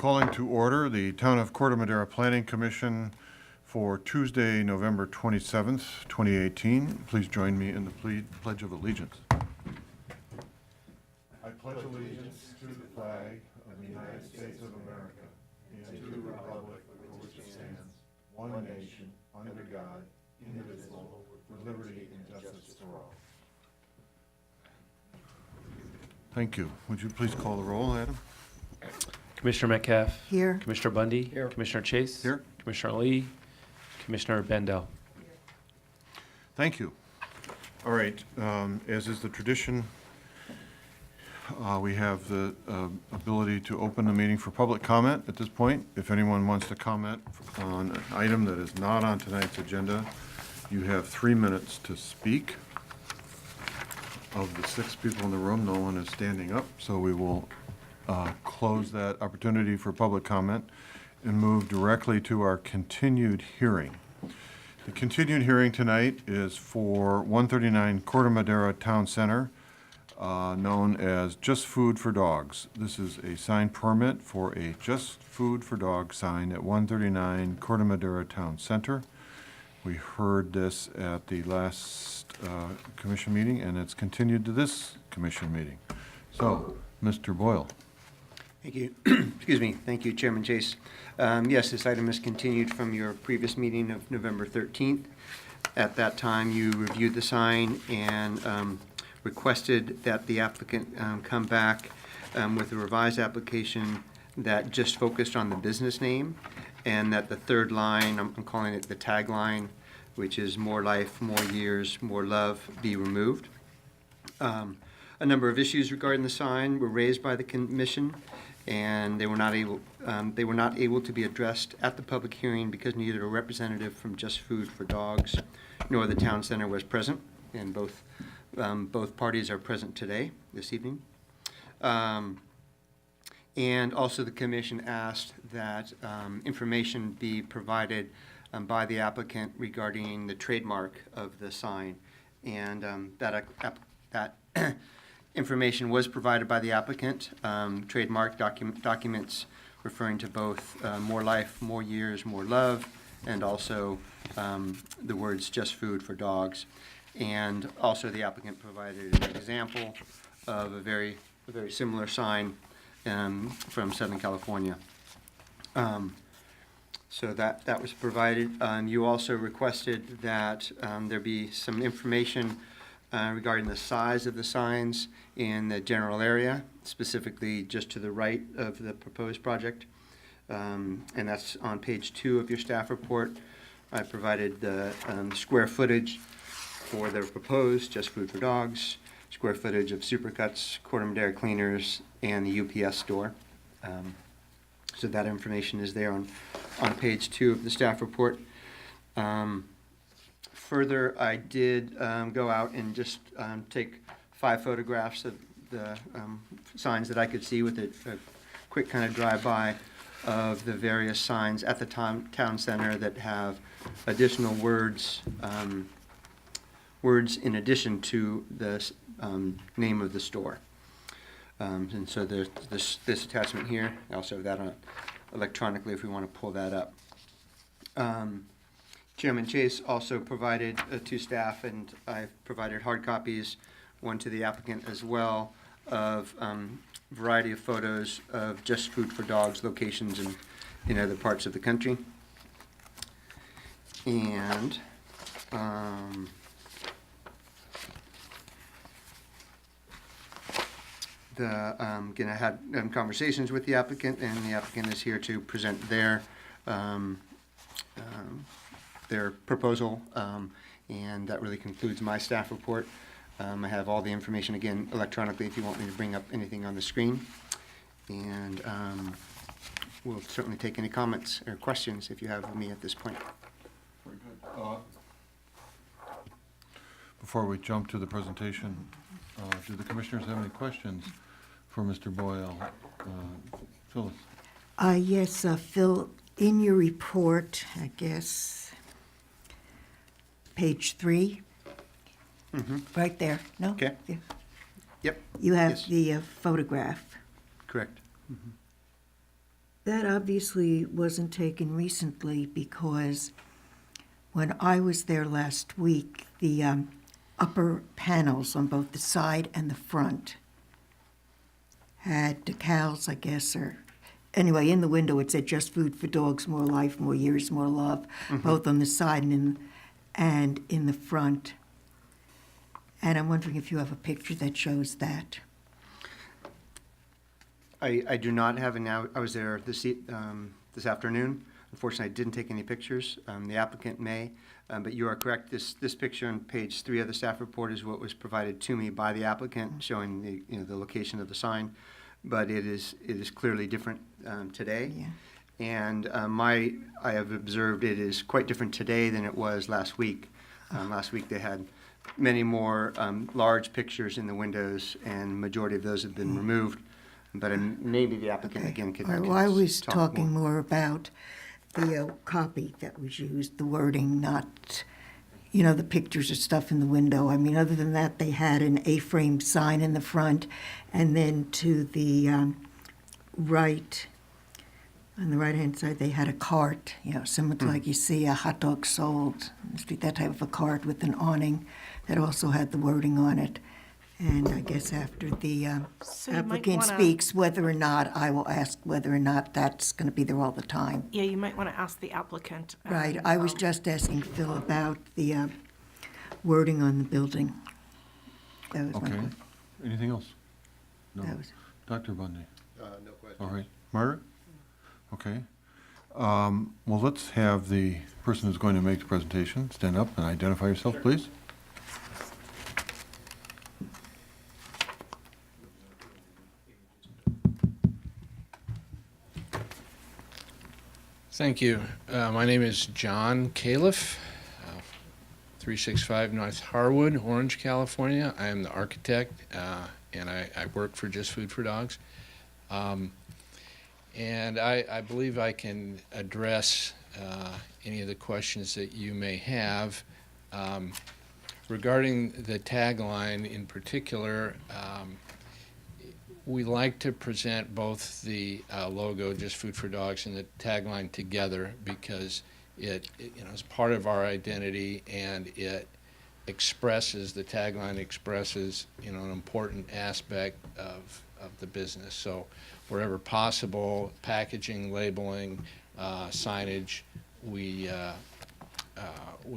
Calling to order the Town of Corte Madera Planning Commission for Tuesday, November 27th, 2018. Please join me in the Pledge of Allegiance. I pledge allegiance to the flag of the United States of America and to the republic for which it stands, one nation, under God, indivisible, with liberty and justice for all. Thank you. Would you please call the roll, Adam? Commissioner Metcalf. Here. Commissioner Bundy. Here. Commissioner Chase. Here. Commissioner Lee. Commissioner Bendel. Thank you. All right, as is the tradition, we have the ability to open the meeting for public comment at this point. If anyone wants to comment on an item that is not on tonight's agenda, you have 3 minutes to speak. Of the 6 people in the room, no one is standing up, so we will close that opportunity for public comment and move directly to our continued hearing. The continued hearing tonight is for 139 Corte Madera Town Center, known as Just Food for Dogs. This is a sign permit for a Just Food for Dogs sign at 139 Corte Madera Town Center. We heard this at the last commission meeting, and it's continued to this commission meeting. So, Mr. Boyle. Thank you. Excuse me. Thank you, Chairman Chase. Yes, this item is continued from your previous meeting of November 13th. At that time, you reviewed the sign and requested that the applicant come back with a revised application that just focused on the business name, and that the third line, I'm calling it the tagline, which is more life, more years, more love, be removed. A number of issues regarding the sign were raised by the commission, and they were not able to be addressed at the public hearing because neither a representative from Just Food for Dogs nor the town center was present, and both parties are present today, this evening. And also the commission asked that information be provided by the applicant regarding the trademark of the sign, and that information was provided by the applicant. Trademark documents referring to both more life, more years, more love, and also the words Just Food for Dogs. And also the applicant provided an example of a very similar sign from Southern California. So that was provided. You also requested that there be some information regarding the size of the signs in the general area, specifically just to the right of the proposed project. And that's on page 2 of your staff report. I provided the square footage for the proposed Just Food for Dogs, square footage of Supercuts, Corte Madera Cleaners, and the UPS store. So that information is there on page 2 of the staff report. Further, I did go out and just take 5 photographs of the signs that I could see with a quick kind of drive-by of the various signs at the town center that have additional words in addition to the name of the store. And so there's this attachment here. I also have that on electronically if we want to pull that up. Chairman Chase also provided to staff, and I've provided hard copies, one to the applicant as well, of variety of photos of Just Food for Dogs locations in other parts of the country. And again, I had conversations with the applicant, and the applicant is here to present their proposal, and that really concludes my staff report. I have all the information again electronically if you want me to bring up anything on the screen, and we'll certainly take any comments or questions if you have of me at this point. Very good. Before we jump to the presentation, do the commissioners have any questions for Mr. Boyle? Phyllis? Yes, Phil, in your report, I guess, page 3, right there, no? Okay. Yeah. Yep. You have Yes. the photograph. Correct. That obviously wasn't taken recently because when I was there last week, the upper panels on both the side and the front had decals, I guess, or anyway, in the window it said "Just food for dogs, more life, more years, more love," both on the side and in the front. And I'm wondering if you have a picture that shows that. I do not have, I was there this afternoon. Unfortunately, I didn't take any pictures. The applicant may, but you are correct. This picture on page 3 of the staff report is what was provided to me by the applicant, showing the location of the sign. But it is clearly different today. Yeah. And I have observed it is quite different today than it was last week. Last week they had many more large pictures in the windows, and majority of those have been removed. But maybe the applicant again could. All right, well, I was talk talking more about the copy that was used, the wording, not, the pictures or stuff in the window. I mean, other than that, they had an A-frame sign in the front, and then to the right, on the right-hand side, they had a cart, similar to like you see a hot dog sold in the street, that type of a cart with an awning that also had the wording on it. And I guess after the So you might applicant wanna- speaks, whether or not, I will ask whether or not that's going to be there all the time. Yeah, you might want to ask the applicant. Right, and, I was um, just asking Phil about the wording on the building. That was my Okay. question. Anything else? No. That was- Dr. Bundy? No question. All right. Margaret? Okay. Well, let's have the person who's going to make the presentation stand up and identify yourself, please. Thank you. My name is John Califf, 365 North Harwood, Orange, California. I am the architect, and I work for Just Food for Dogs. And I believe I can address any of the questions that you may have. Regarding the tagline in particular, we like to present both the logo, Just Food for Dogs, and the tagline together because it is part of our identity, and it expresses, the tagline expresses, an important aspect of the business. So wherever possible, packaging, labeling, signage, we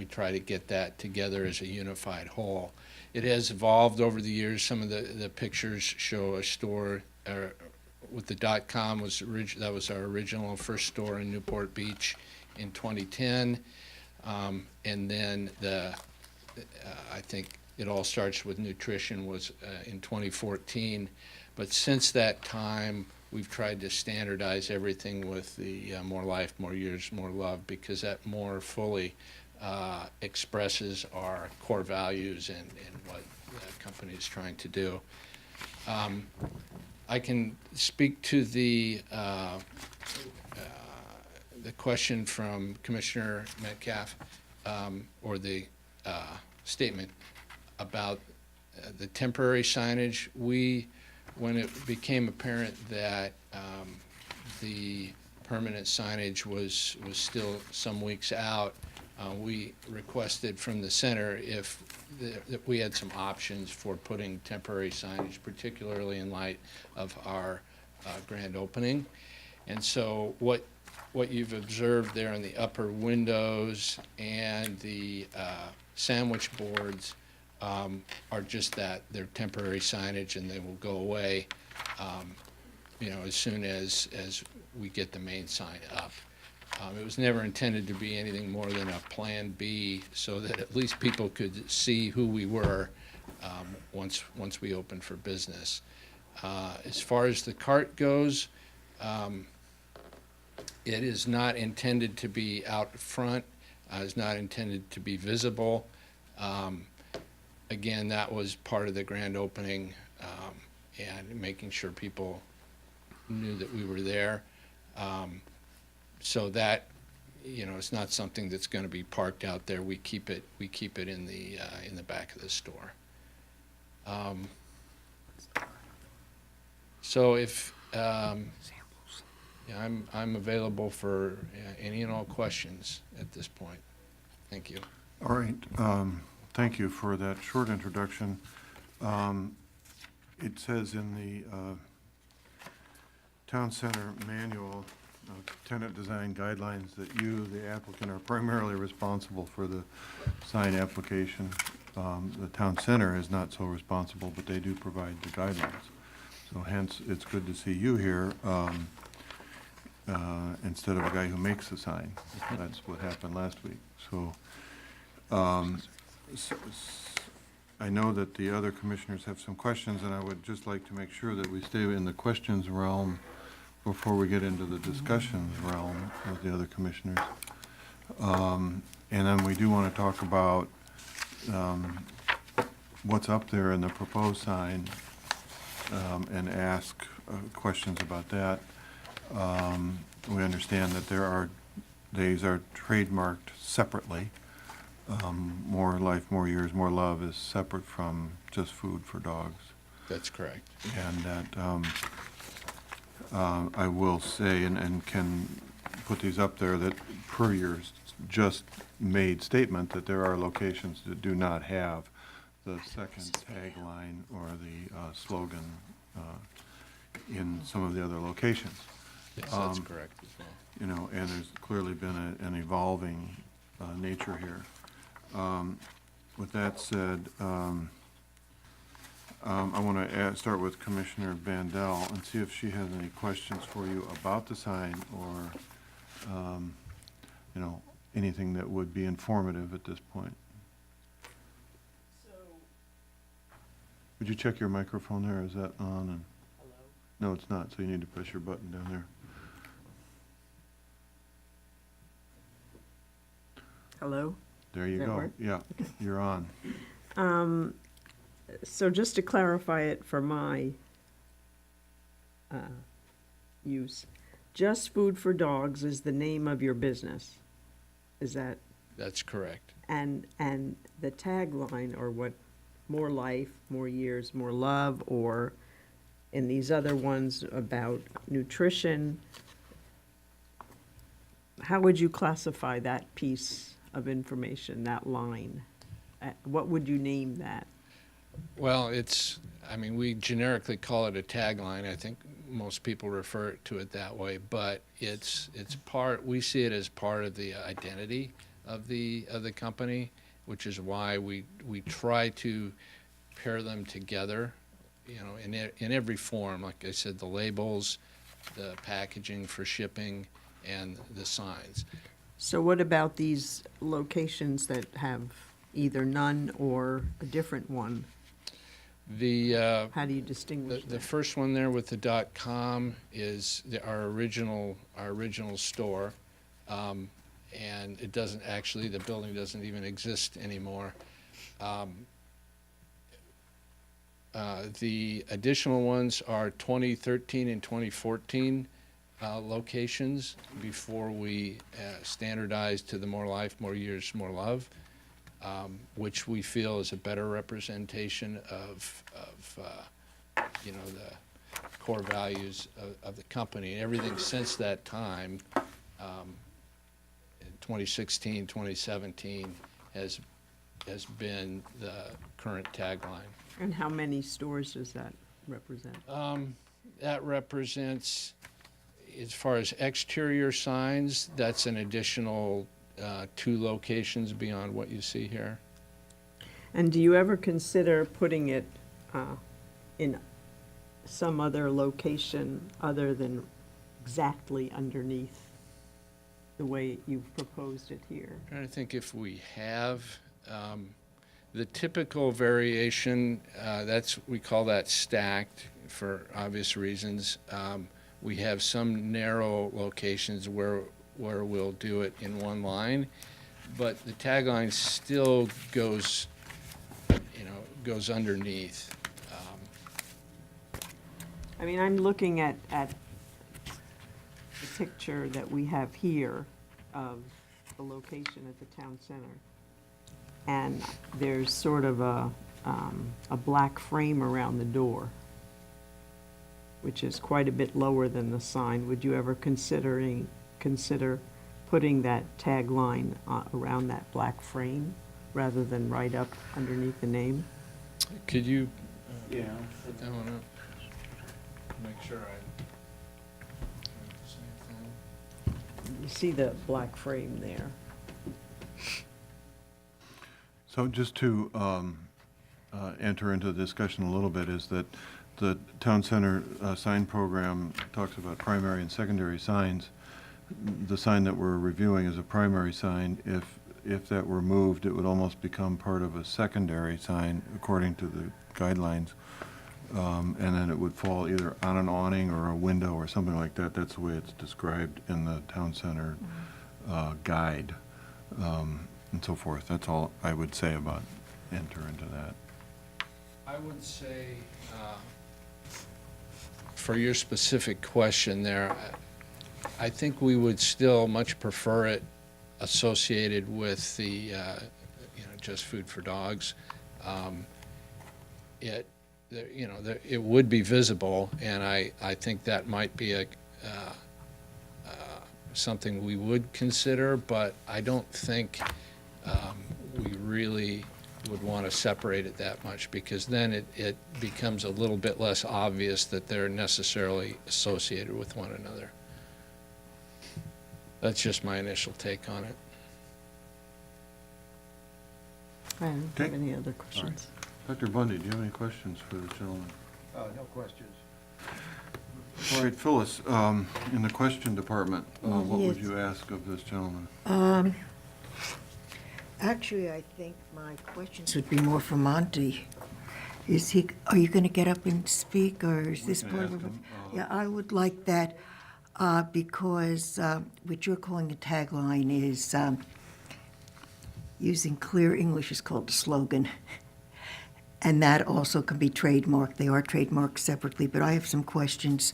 try to get that together as a unified whole. It has evolved over the years. Some of the pictures show a store with the .com that was our original first store in Newport Beach in 2010, and then I think it all starts with nutrition was in 2014. But since that time, we've tried to standardize everything with the more life, more years, more love, because that more fully expresses our core values and what the company is trying to do. I can speak to the question from Commissioner Metcalf, or the statement about the temporary signage. When it became apparent that the permanent signage was still some weeks out, we requested from the center if that we had some options for putting temporary signage, particularly in light of our grand opening. And so what you've observed there in the upper windows and the sandwich boards are just that. They're temporary signage, and they will go away as soon as we get the main sign up. It was never intended to be anything more than a Plan B, so that at least people could see who we were once we opened for business. As far as the cart goes, it is not intended to be out front. It's not intended to be visible. Again, that was part of the grand opening, and making sure people knew that we were there. So that, it's not something that's going to be parked out there. We keep it in the back of the store. So if Yeah, I'm available for any and all questions at this point. Thank you. All right, thank you for that short introduction. It says in the Town Center Manual of Tenant Design Guidelines that you, the applicant, are primarily responsible for the sign application. The Town Center is not so responsible, but they do provide the guidelines. So hence, it's good to see you here instead of a guy who makes the sign. That's what happened last week. So I know that the other commissioners have some questions, and I would just like to make sure that we stay in the questions realm before we get into the discussions realm with the other commissioners. And then we do want to talk about what's up there in the proposed sign and ask questions about that. We understand that these are trademarked separately. More Life, More Years, More Love is separate from just Food for Dogs. That's correct. And that I will say, and can put these up there, that per your just made statement, that there are locations that do not have the second tagline or the slogan in some of the other locations. Yes, that's correct as well. You know, and there's clearly been an evolving nature here. With that said, I want to start with Commissioner Bandel and see if she has any questions for you about the sign or, you know, anything that would be informative at this point. Would you check your microphone there? Is that on? And no, it's not, so you need to push your button down there. Hello? There you Does that go. work? Yeah, you're on. So just to clarify it for my use, Just Food for Dogs is the name of your business? Is that, That's correct. and the tagline, or what, More Life, More Years, More Love, or in these other ones about nutrition, how would you classify that piece of information, that line? What would you name that? Well, I mean, we generically call it a tagline. I think most people refer to it that way, but it's we see it as part of the identity of the company, which is why we try to pair them together, you know, in every form. Like I said, the labels, the packaging for shipping, and the signs. So what about these locations that have either none or a different one? How do you distinguish The that? first one there with the .com is our original store, and it doesn't actually, the building doesn't even exist anymore. The additional ones are 2013 and 2014 locations before we standardized to the More Life, More Years, More Love. Which we feel is a better representation of you know, the core values of the company. And everything since that time, in 2016, 2017, has been the current tagline. And how many stores does that represent? That represents, as far as exterior signs, that's an additional 2 locations beyond what you see here. And do you ever consider putting it in some other location other than exactly underneath the way you've proposed it here? Trying to think if we have. The typical variation, we call that stacked for obvious reasons. We have some narrow locations where we'll do it in one line, but the tagline still goes underneath. I mean, I'm looking at the picture that we have here of the location at the town center. And there's sort of a black frame around the door. which is quite a bit lower than the sign. Would you ever consider putting that tagline around that black frame rather than right up underneath the name? Could you Yeah. put that one up? Make sure I do the same thing. You see the black frame there. So just to enter into the discussion a little bit, is that the town center sign program talks about primary and secondary signs. The sign that we're reviewing is a primary sign. If that were moved, it would almost become part of a secondary sign according to the guidelines. And then it would fall either on an awning or a window or something like that. That's the way it's described in the town center guide, and so forth. That's all I would say about enter into that. I would say, for your specific question there, I think we would still much prefer it associated with the, just food for dogs. It would be visible, and I think that might be something we would consider, but I don't think we really would want to separate it that much, because then it becomes a little bit less obvious that they're necessarily associated with one another. That's just my initial take on it. I don't have Okay. any other questions. Dr. Bundy, do you have any questions for the gentleman? No questions. All right, Phyllis, in the question department, what would Yes. you ask of this gentleman? Actually, I think my questions would be more for Monty. Are you going to get up and speak, or is this can part ask of it? him, Yeah, I would like that, because what you're calling a tagline is, using clear English is called a slogan. And that also can be trademarked. They are trademarked separately, but I have some questions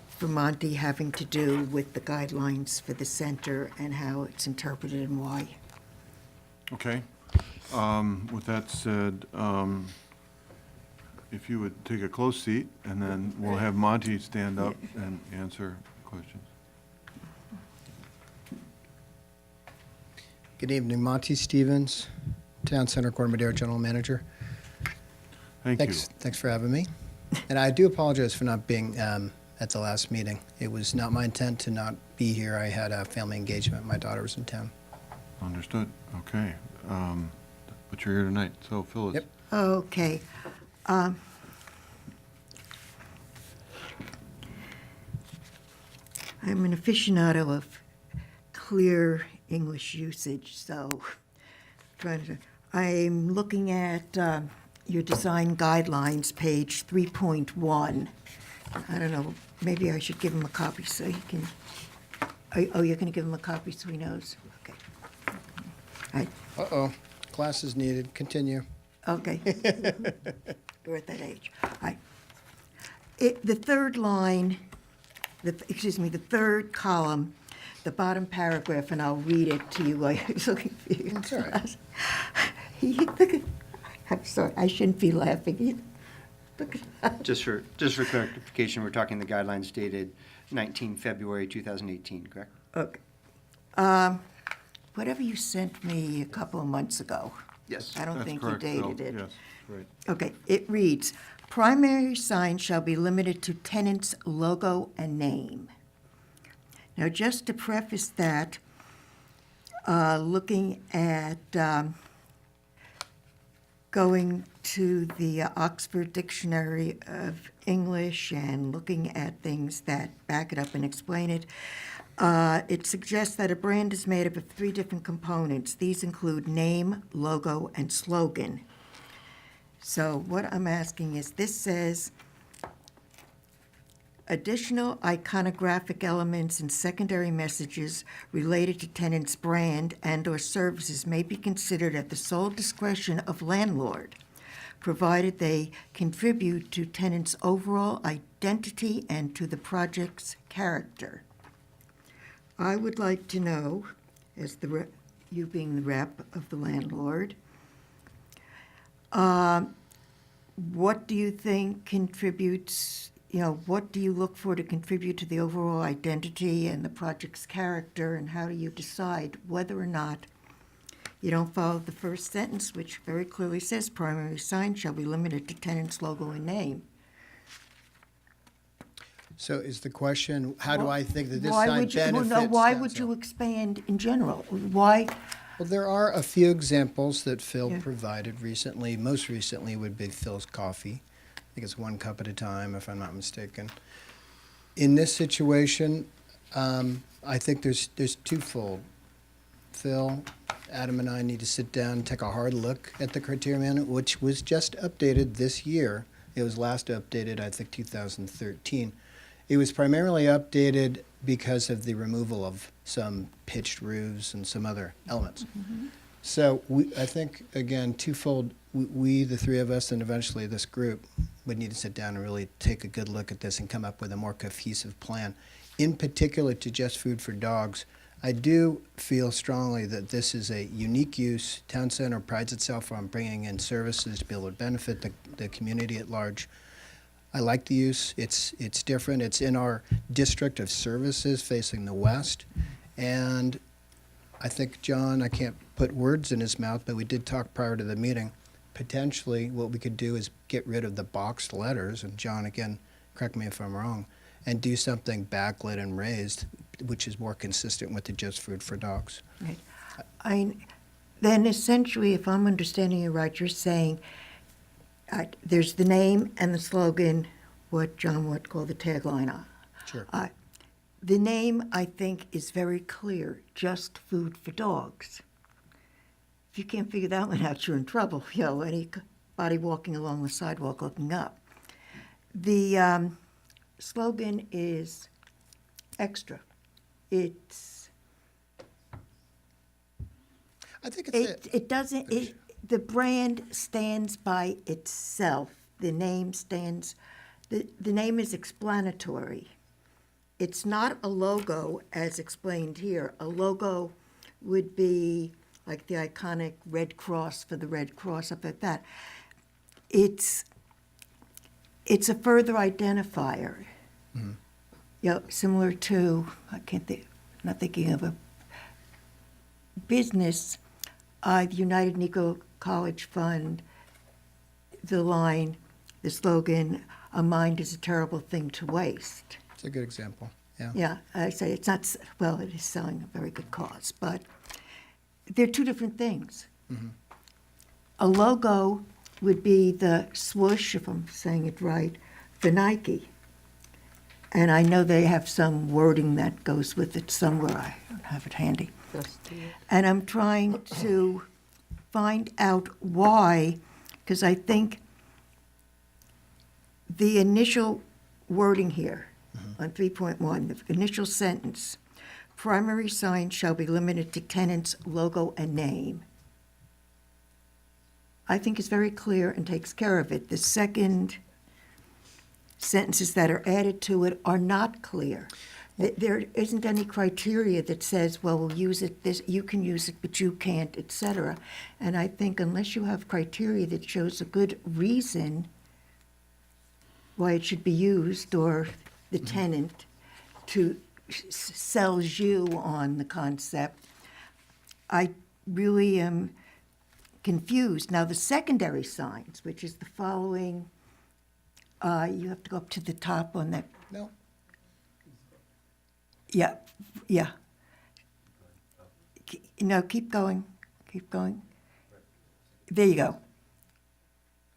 for Monty having to do with the guidelines for the center and how it's interpreted and why. Okay. With that said, if you would take a close seat, and then we'll have Monty stand up and answer questions. Good evening, Monty Stevens, Town Center Corte Madera General Manager. Thank you. Thanks for having me. And I do apologize for not being at the last meeting. It was not my intent to not be here. I had a family engagement. My daughter was in town. Understood. Okay. But you're here tonight, so Phyllis. Yep. Okay. I'm an aficionado of clear English usage, so I'm looking at your design guidelines, page 3.1. I don't know, maybe I should give him a copy so he can, oh, you're going to give him a copy so he knows? Okay. Uh-oh, class is needed. Continue. Okay. We're at that age. The third line, the third column, the bottom paragraph, and I'll read it to you. I was looking for you. That's all right. I'm sorry, I shouldn't be laughing either. Look at Just for clarification, we're talking the guidelines dated 19 February 2018, correct? Okay. Whatever you sent me a couple of months ago. Yes. I don't That's think correct, you Phil. dated it. Yes, right. Okay, it reads, primary signs shall be limited to tenant's logo and name. Now, just to preface that, looking at going to the Oxford Dictionary of English and looking at things that back it up and explain it, it suggests that a brand is made up of 3 different components. These include name, logo, and slogan. So what I'm asking is, this says, additional iconographic elements and secondary messages related to tenant's brand and/or services may be considered at the sole discretion of landlord, provided they contribute to tenant's overall identity and to the project's character. I would like to know, as you being the rep of the landlord, what do you think contributes what do you look for to contribute to the overall identity and the project's character, and how do you decide whether or not you don't follow the first sentence, which very clearly says primary sign shall be limited to tenant's logo and name? So is the question, how do I think that this Why sign would you- well, benefits? no, why downtown? would you expand in general? Why? Well, there are a few examples that Phil Yeah. provided recently. Most recently would be Phil's Coffee. I think it's one cup at a time, if I'm not mistaken. In this situation, I think there's twofold. Phil, Adam, and I need to sit down and take a hard look at the criteria manual, which was just updated this year. It was last updated, I think, 2013. It was primarily updated because of the removal of some pitched roofs and some other elements. So I think, again, twofold, we, the three of us, and eventually this group, would need to sit down and really take a good look at this and come up with a more cohesive plan. In particular to Just Food for Dogs, I do feel strongly that this is a unique use. Town Center prides itself on bringing in services to be able to benefit the community at large. I like the use. It's different. It's in our district of services facing the west. And I think, John, I can't put words in his mouth, but we did talk prior to the meeting. Potentially, what we could do is get rid of the boxed letters, and John, again, correct me if I'm wrong, and do something backlit and raised, which is more consistent with the Just Food for Dogs. Right. Then essentially, if I'm understanding you right, you're saying there's the name and the slogan, what John would call the tagline. Sure. The name, I think, is very clear, Just Food for Dogs. If you can't figure that one out, you're in trouble. Anybody walking along the sidewalk looking up. The slogan is extra. I think it's It doesn't, the brand stands by itself. The name stands, the name is explanatory. It's not a logo as explained here. A logo would be like the iconic Red Cross for the Red Cross, up at that. It's a further identifier. Similar to, not thinking of a business, the United Negro College Fund, the line, the slogan, "A mind is a terrible thing to waste." a good example, yeah. Yeah, I say it's not, well, it is selling a very good cause, but they're two different things. A logo would be the swoosh, if I'm saying it right, for Nike. And I know they have some wording that goes with it somewhere. I don't have it handy. And I'm trying to find out why, because I think the initial wording here on 3.1, the initial sentence, primary sign shall be limited to tenant's logo and name, I think is very clear and takes care of it. The second sentences that are added to it are not clear. There isn't any criteria that says, well, we'll use it, this, you can use it, but you can't, et cetera. And I think unless you have criteria that shows a good reason why it should be used, or the tenant sells you on the concept, I really am confused. Now, the secondary signs, which is the following, you have to go up to the top on that. No, Yeah, yeah. No, keep going, keep going. There you go.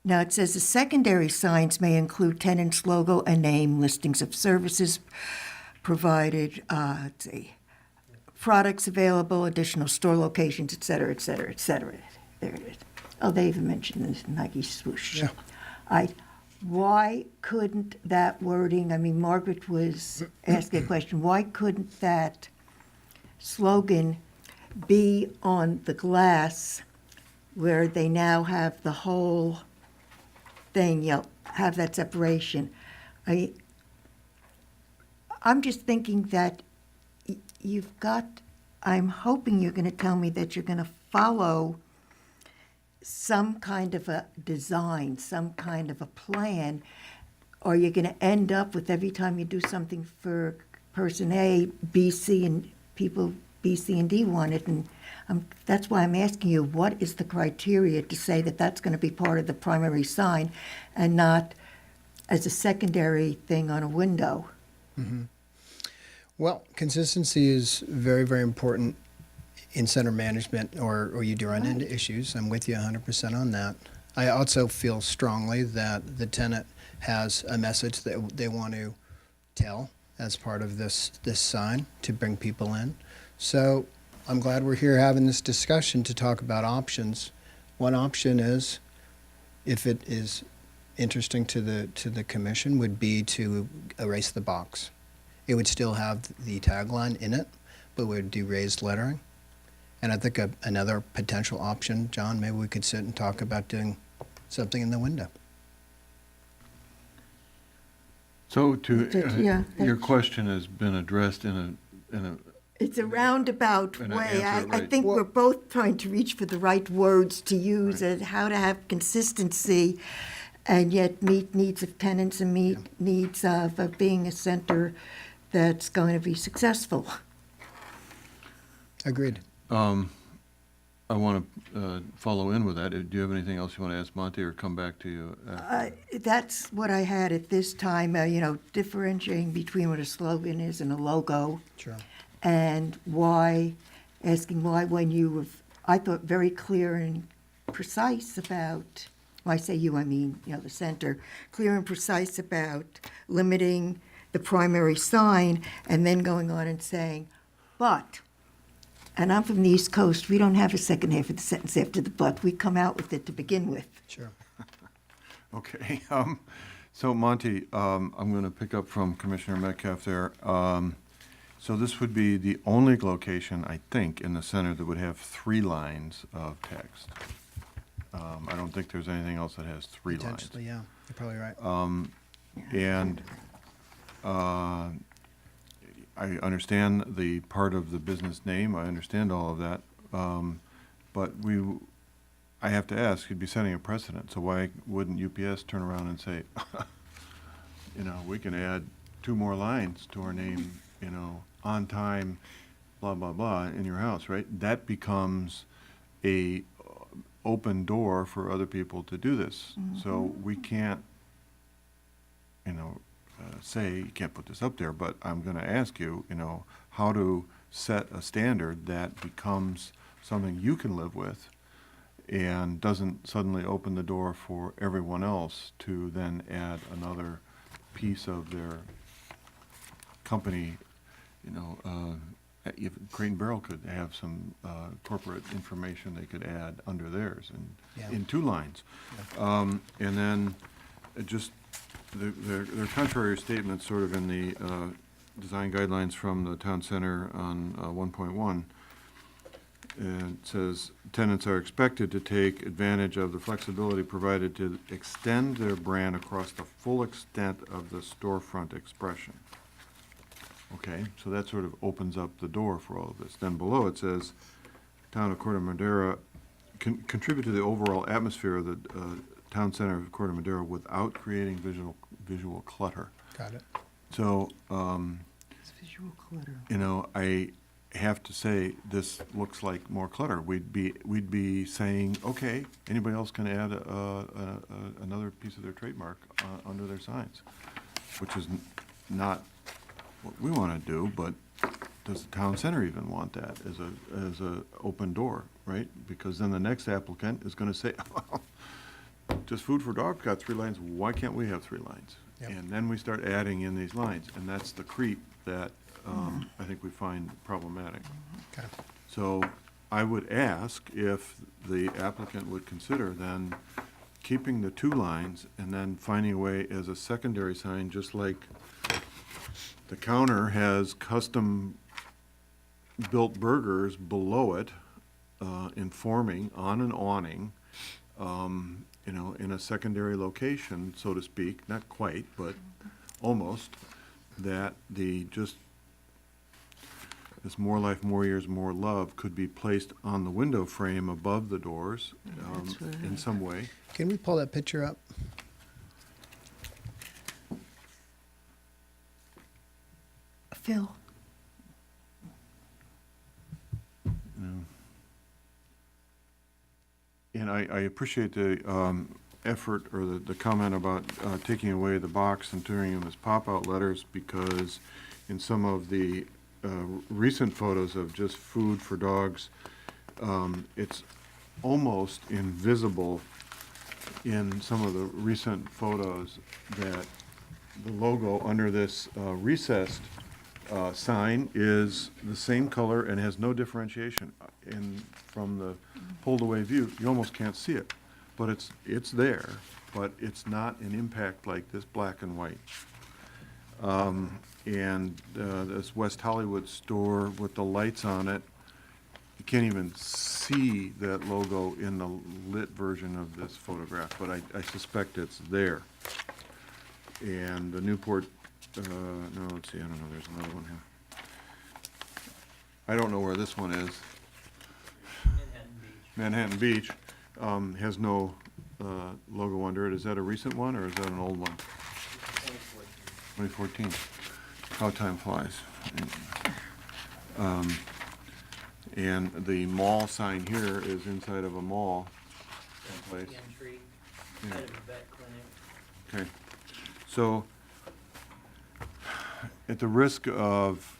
Now, it says the secondary signs may include tenant's logo and name, listings of services provided, let's see, products available, additional store locations, et cetera, et cetera, et cetera. There it is. Oh, they even mentioned this Nike swoosh. Yeah. Why couldn't that wording, I mean, Margaret was asking a question, why couldn't that slogan be on the glass where they now have the whole thing, have that separation? I'm just thinking that you've got, I'm hoping you're going to tell me that you're going to follow some kind of a design, some kind of a plan, are you going to end up with every time you do something for person A, B, C, and people B, C, and D want it? And that's why I'm asking you, what is the criteria to say that that's going to be part of the primary sign and not as a secondary thing on a window? Well, consistency is very, very important in center management, or you do run into issues. I'm with you 100% on that. I also feel strongly that the tenant has a message that they want to tell as part of this sign to bring people in. So I'm glad we're here having this discussion to talk about options. One option is, if it is interesting to the commission, would be to erase the box. It would still have the tagline in it, but would do raised lettering. And I think another potential option, John, maybe we could sit and talk about doing something in the window. So Yeah, your that's- question has been addressed in a It's a roundabout And I way. answer it I right. think Well- we're both trying to reach for the right words to use Right. and how to have consistency and yet meet needs of tenants and meet needs of being a center that's going to be successful. Agreed. I want to follow in with that. Do you have anything else you want to ask Monty, or come back to you? That's what I had at this time, differentiating between what a slogan is and a logo. Sure. And asking why when you were, I thought, very clear and precise about, when I say you, I mean, the center, clear and precise about limiting the primary sign and then going on and saying, but, and I'm from the East Coast, we don't have a second half of the sentence after the but. We come out with it to begin with. Sure. Okay. So Monty, I'm going to pick up from Commissioner Metcalf there. So this would be the only location, I think, in the center that would have 3 lines of text. I don't think there's anything else that has 3 lines. Potentially, yeah. You're probably right. And I understand the part of the business name, I understand all of that, but I have to ask, you'd be setting a precedent, so why wouldn't UPS turn around and say, we can add 2 more lines to our name, on time, blah, blah, blah, in your house, right? That becomes a open door for other people to do this. So we can't, say you can't put this up there, but I'm going to ask you, how to set a standard that becomes something you can live with and doesn't suddenly open the door for everyone else to then add another piece of their company. If Crate and Barrel could have some corporate information they could add under theirs Yeah. in 2 lines. And then just their contrary statements sort of in the design guidelines from the town center on 1.1. And it says, tenants are expected to take advantage of the flexibility provided to extend their brand across the full extent of the storefront expression. Okay, so that sort of opens up the door for all of this. Then below it says, Town of Corte Madera contribute to the overall atmosphere of the town center of Corte Madera without creating visual clutter. Got it. So, It's visual clutter. I have to say, this looks like more clutter. We'd be saying, okay, anybody else can add another piece of their trademark under their signs, which is not what we want to do, but does the town center even want that as a open door, right? Because then the next applicant is going to say, well, just Food for Dogs got 3 lines, why can't we have 3 lines? Yep. And then we start adding in these lines, and that's the creep that I think we find problematic. Okay. So I would ask if the applicant would consider then keeping the 2 lines and then finding a way as a secondary sign, just like the counter has custom-built burgers below it, informing on an awning, in a secondary location, so to speak, not quite, but almost, that this more life, more years, more love could be placed on the window frame above the doors That's what I- in some way. Can we pull that picture up? Phil? And I appreciate the effort or the comment about taking away the box and turning them as pop-out letters, because in some of the recent photos of just food for dogs, it's almost invisible in some of the recent photos that the logo under this recessed sign is the same color and has no differentiation. And from the pulled-away view, you almost can't see it. But it's there, but it's not an impact like this black and white. And this West Hollywood store with the lights on it, you can't even see that logo in the lit version of this photograph, but I suspect it's there. And the Newport, no, let's see, I don't know, there's another one here. I don't know where this one is. Manhattan Beach has no logo under it. Is that a recent one, or is that an old one? 2014. How time flies. And the mall sign here is inside of a mall someplace. Entry, Yeah. head of a vet clinic. Okay. So, at the risk of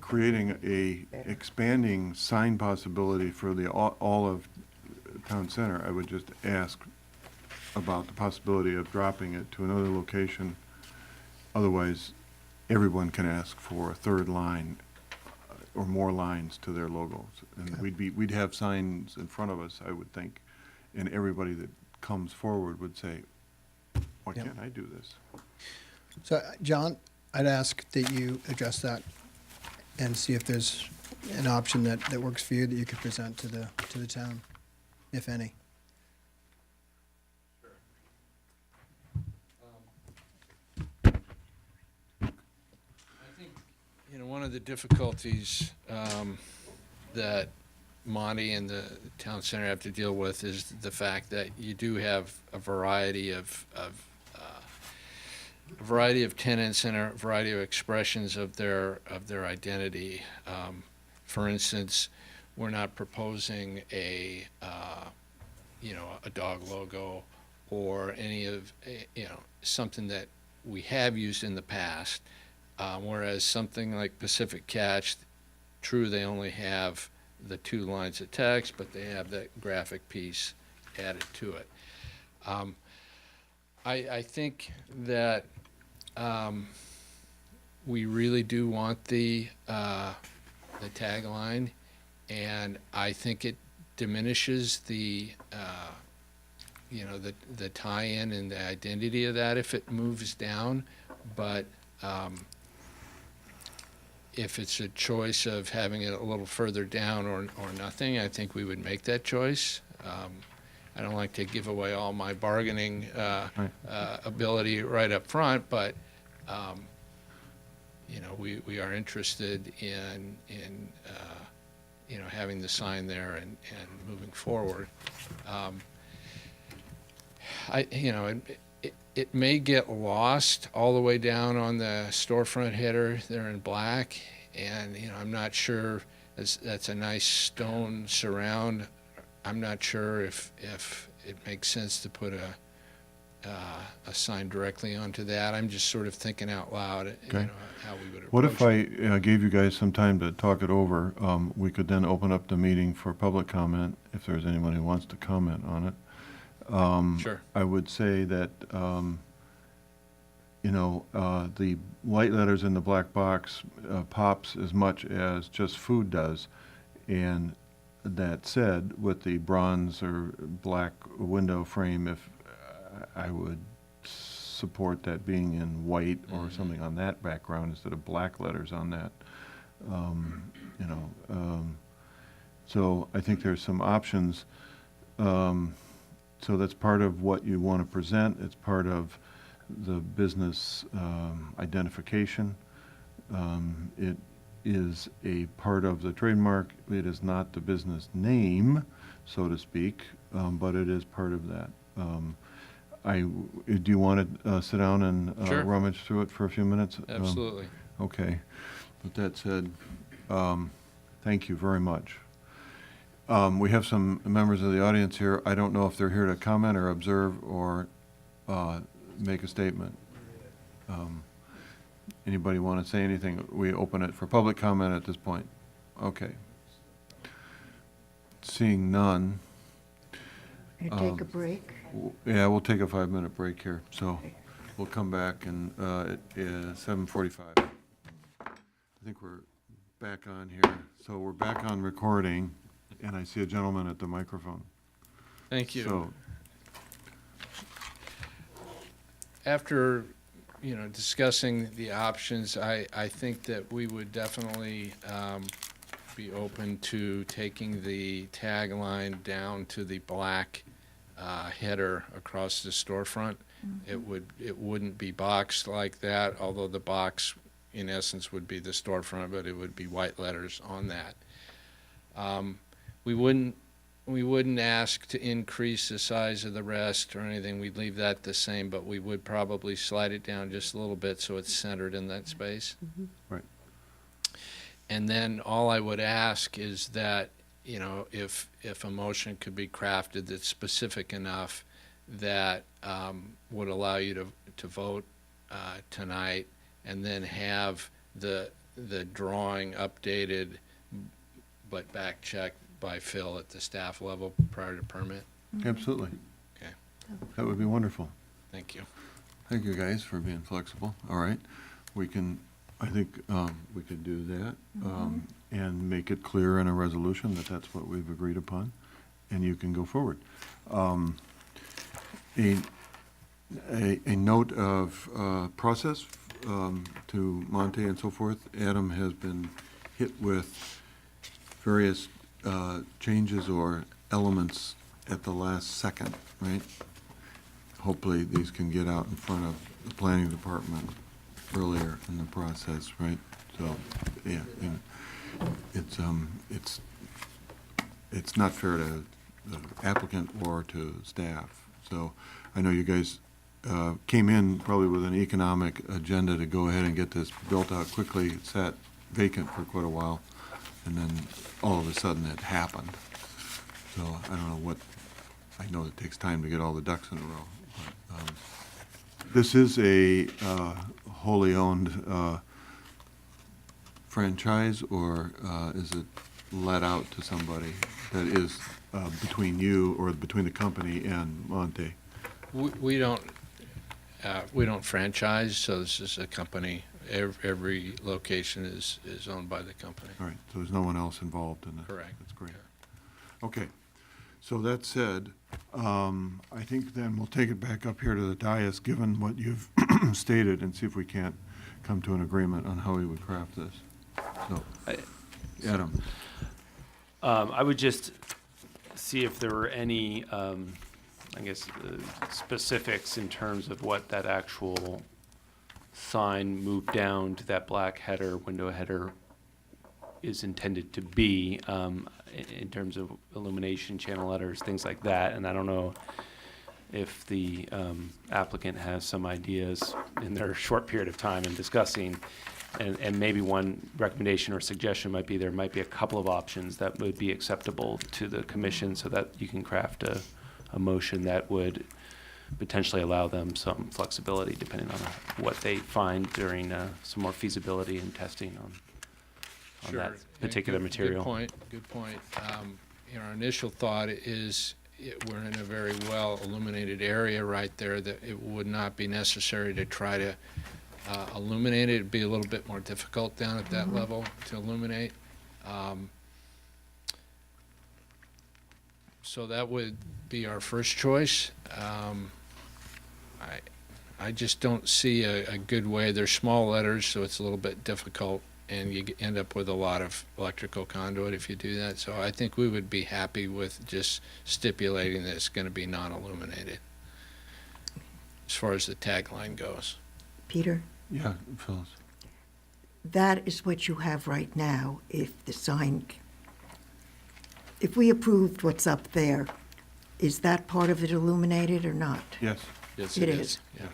creating a expanding sign possibility for the all of town center, I would just ask about the possibility of dropping it to another location. Otherwise, everyone can ask for a third line or more lines to their logos. And Okay. we'd have signs in front of us, I would think, and everybody that comes forward would say, why Yep. can't I do this? So, John, I'd ask that you address that and see if there's an option that works for you that you could present to the town, if any. I think, one of the difficulties that Monty and the town center have to deal with is the fact that you do have a variety of tenants and a variety of expressions of their identity. For instance, we're not proposing a dog logo or any of, something that we have used in the past. Whereas something like Pacific Catch, true, they only have the 2 lines of text, but they have that graphic piece added to it. I think that we really do want the tagline, and I think it diminishes the tie-in and the identity of that if it moves down. But if it's a choice of having it a little further down or nothing, I think we would make that choice. I don't like to give away all my bargaining ability right up front, but we are interested in having the sign there and moving forward. It may get lost all the way down on the storefront header there in black, and I'm not sure, that's a nice stone surround. I'm not sure if it makes sense to put a sign directly onto that. I'm just sort of thinking out loud, Okay. how we would approach What if it. I gave you guys some time to talk it over? We could then open up the meeting for public comment, if there's anyone who wants to comment on it. Sure. I would say that, the white letters in the black box pops as much as just food does. And that said, with the bronze or black window frame, if I would support that being in white or something on that background instead of black letters on that. So I think there's some options. So that's part of what you want to present. It's part of the business identification. It is a part of the trademark. It is not the business name, so to speak, but it is part of that. Do you want to sit down and Sure. rummage through it for a few minutes? Absolutely. Okay. With that said, thank you very much. We have some members of the audience here. I don't know if they're here to comment or observe or make a statement. Anybody want to say anything? We open it for public comment at this point. Okay. Seeing none, Gonna take a break? yeah, we'll take a 5-minute break here. So we'll come back and at 7:45. I think we're back on here. So we're back on recording, and I see a gentleman at the microphone. Thank you. So, After, discussing the options, I think that we would definitely be open to taking the tagline down to the black header across the storefront. It wouldn't be boxed like that, although the box, in essence, would be the storefront, but it would be white letters on that. We wouldn't ask to increase the size of the rest or anything. We'd leave that the same, but we would probably slide it down just a little bit so it's centered in that space. right. And then all I would ask is that, if a motion could be crafted that's specific enough that would allow you to vote tonight, and then have the drawing updated but back checked by Phil at the staff level prior to permit. Absolutely. Okay. That would be wonderful. Thank you. Thank you, guys, for being flexible. All right. I think we could do that and make it clear in a resolution that that's what we've agreed upon, and you can go forward. A note of process to Monte and so forth. Adam has been hit with various changes or elements at the last second, right? Hopefully these can get out in front of the planning department earlier in the process, right? So, yeah, and it's not fair to the applicant or to staff. So I know you guys came in probably with an economic agenda to go ahead and get this built out quickly. It sat vacant for quite a while, and then all of a sudden it happened. So I don't know I know it takes time to get all the ducks in a row. But, this is a wholly owned franchise, or is it let out to somebody that is between you or between the company and Monte? We don't franchise, so this is a company. Every location is owned by the company. All right, so there's no one else involved in it? Correct. That's great. Okay, so that said, I think then we'll take it back up here to the dais, given what you've stated, and see if we can't come to an agreement on how we would craft this. So, Adam? I would just see if there were any, specifics in terms of what that actual sign moved down to that black header, window header, is intended to be, in terms of illumination, channel letters, things like that. And I don't know if the applicant has some ideas in their short period of time in discussing, and maybe one recommendation or suggestion might be there might be a couple of options that would be acceptable to the commission, so that you can craft a motion that would potentially allow them some flexibility depending on what they find during some more feasibility and testing on that particular material. Good point. Our initial thought is we're in a very well illuminated area right there, that it would not be necessary to try to illuminate it. It'd be a little bit more difficult down at that level to illuminate. So that would be our first choice. I just don't see a good way. They're small letters, so it's a little bit difficult, and you end up with a lot of electrical conduit if you do that. So I think we would be happy with just stipulating that it's going to be non-illuminated as far as the tagline goes. Peter, Yeah, Phyllis? that is what you have right now. If we approved what's up there, is that part of it illuminated or not? Yes. Yes, It is. Yeah.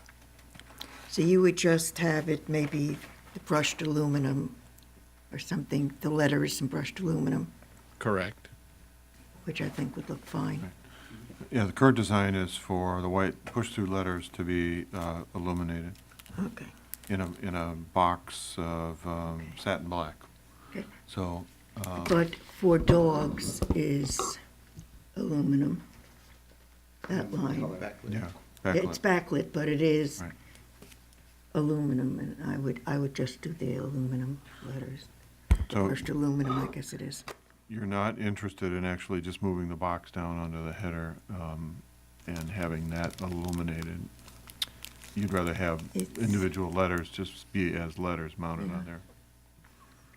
So you would just have it maybe the brushed aluminum or something, the letters in brushed aluminum, Correct. which I think would look fine. Yeah, the current design is for the white push-through letters to be illuminated Okay. in a box of satin black. Okay. So, But for dogs is aluminum, that line. yeah, It's backlit. backlit, but it is Right. aluminum, and I would just do the aluminum letters. So Brushed aluminum, I guess it is. you're not interested in actually just moving the box down onto the header and having that illuminated? You'd rather have It's- individual letters just be as letters mounted on Yeah.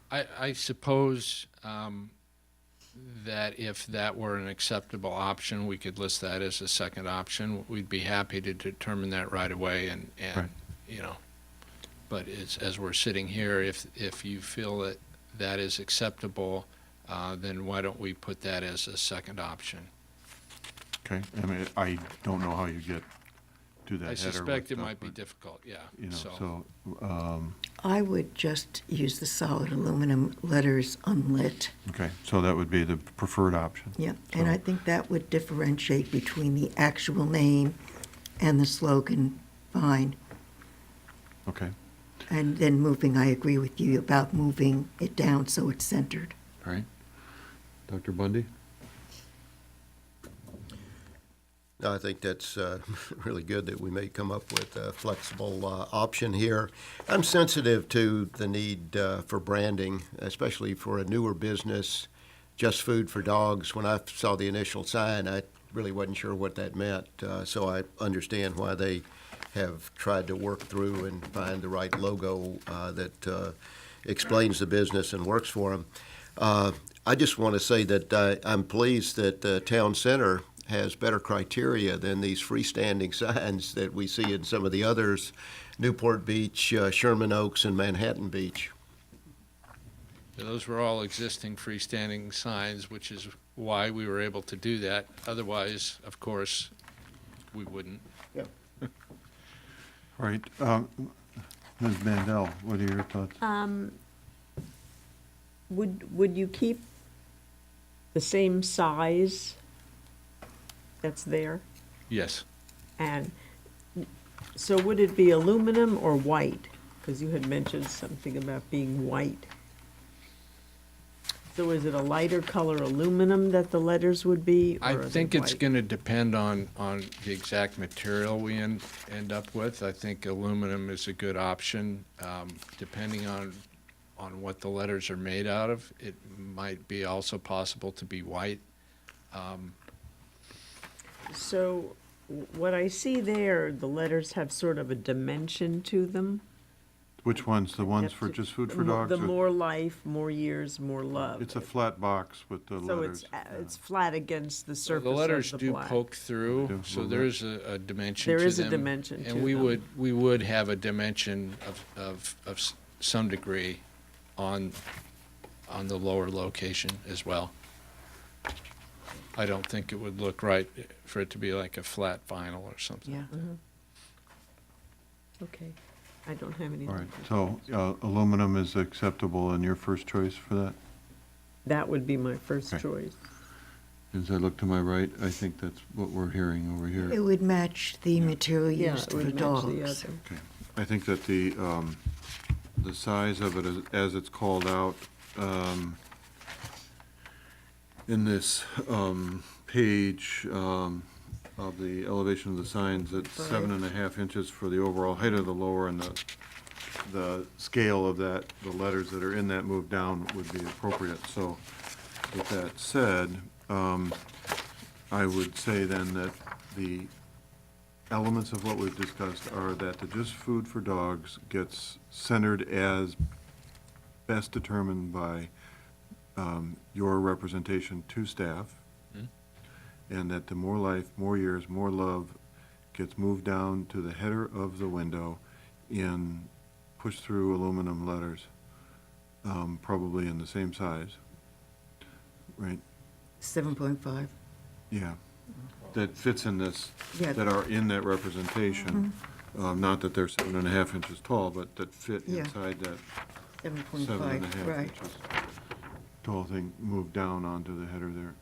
there? I suppose that if that were an acceptable option, we could list that as a second option. We'd be happy to determine that right away and Right. you know, but as we're sitting here, if you feel that that is acceptable, then why don't we put that as a second option? Okay, I mean, I don't know how you get to that I header. suspect with it stuff, might be but, difficult, yeah. You know, So, so, I would just use the solid aluminum letters unlit. okay, so that would be the preferred option. Yeah, and I think that would differentiate between the actual name and the slogan fine. Okay, And then I agree with you about moving it down so it's centered. all right. Dr. Bundy? No, I think that's really good that we may come up with a flexible option here. I'm sensitive to the need for branding, especially for a newer business, Just Food for Dogs. When I saw the initial sign, I really wasn't sure what that meant, so I understand why they have tried to work through and find the right logo that explains the business and works for them. I just want to say that I'm pleased that the town center has better criteria than these freestanding signs that we see in some of the others, Newport Beach, Sherman Oaks, and Manhattan Beach. those were all existing freestanding signs, which is why we were able to do that. Otherwise, of course, we wouldn't. All right, Ms. Mandel, what are your thoughts? Would you keep the same size that's there? Yes. And so would it be aluminum or white? Because you had mentioned something about being white. So is it a lighter color aluminum that the letters would be? I or is think it it's white? going to depend on the exact material we end up with. I think aluminum is a good option. Depending on what the letters are made out of, it might be also possible to be white. So what I see there, the letters have sort of a dimension to them. Which ones, the ones Have for to- Just Food for the mo- Dogs? The more life, more years, more love. It's a flat box with the So letters. it's flat against the surface The of letters the do black. poke through, Do, so little there bit. is a dimension to There them. is a dimension to And we them. would have a dimension of some degree on the lower location as well. I don't think it would look right for it to be like a flat vinyl or something. Yeah. Okay, I don't have any. All right, so aluminum is acceptable and your first choice for that? That would be my first Okay. choice. As I look to my right, I think that's what we're hearing over It here. would match the material Yeah, used it for would match the dogs. other. Okay, I think that the size of it as it's called out in this page of the elevation of the signs, it's 7.5 inches for the overall height of the lower, and the scale of that, the letters that are in that move down would be appropriate. So with that said, I would say then that the elements of what we've discussed are that the Just Food for Dogs gets centered as best determined by your representation to staff, and that the more life, more years, more love gets moved down to the header of the window in push-through aluminum letters, probably in the same size, right? 7.5. Yeah, that fits in this, Yeah. that are in that representation. Not that they're 7.5 inches tall, but that fit Yeah. inside that 7.5, 7.5 right. inches tall thing moved down onto the header there.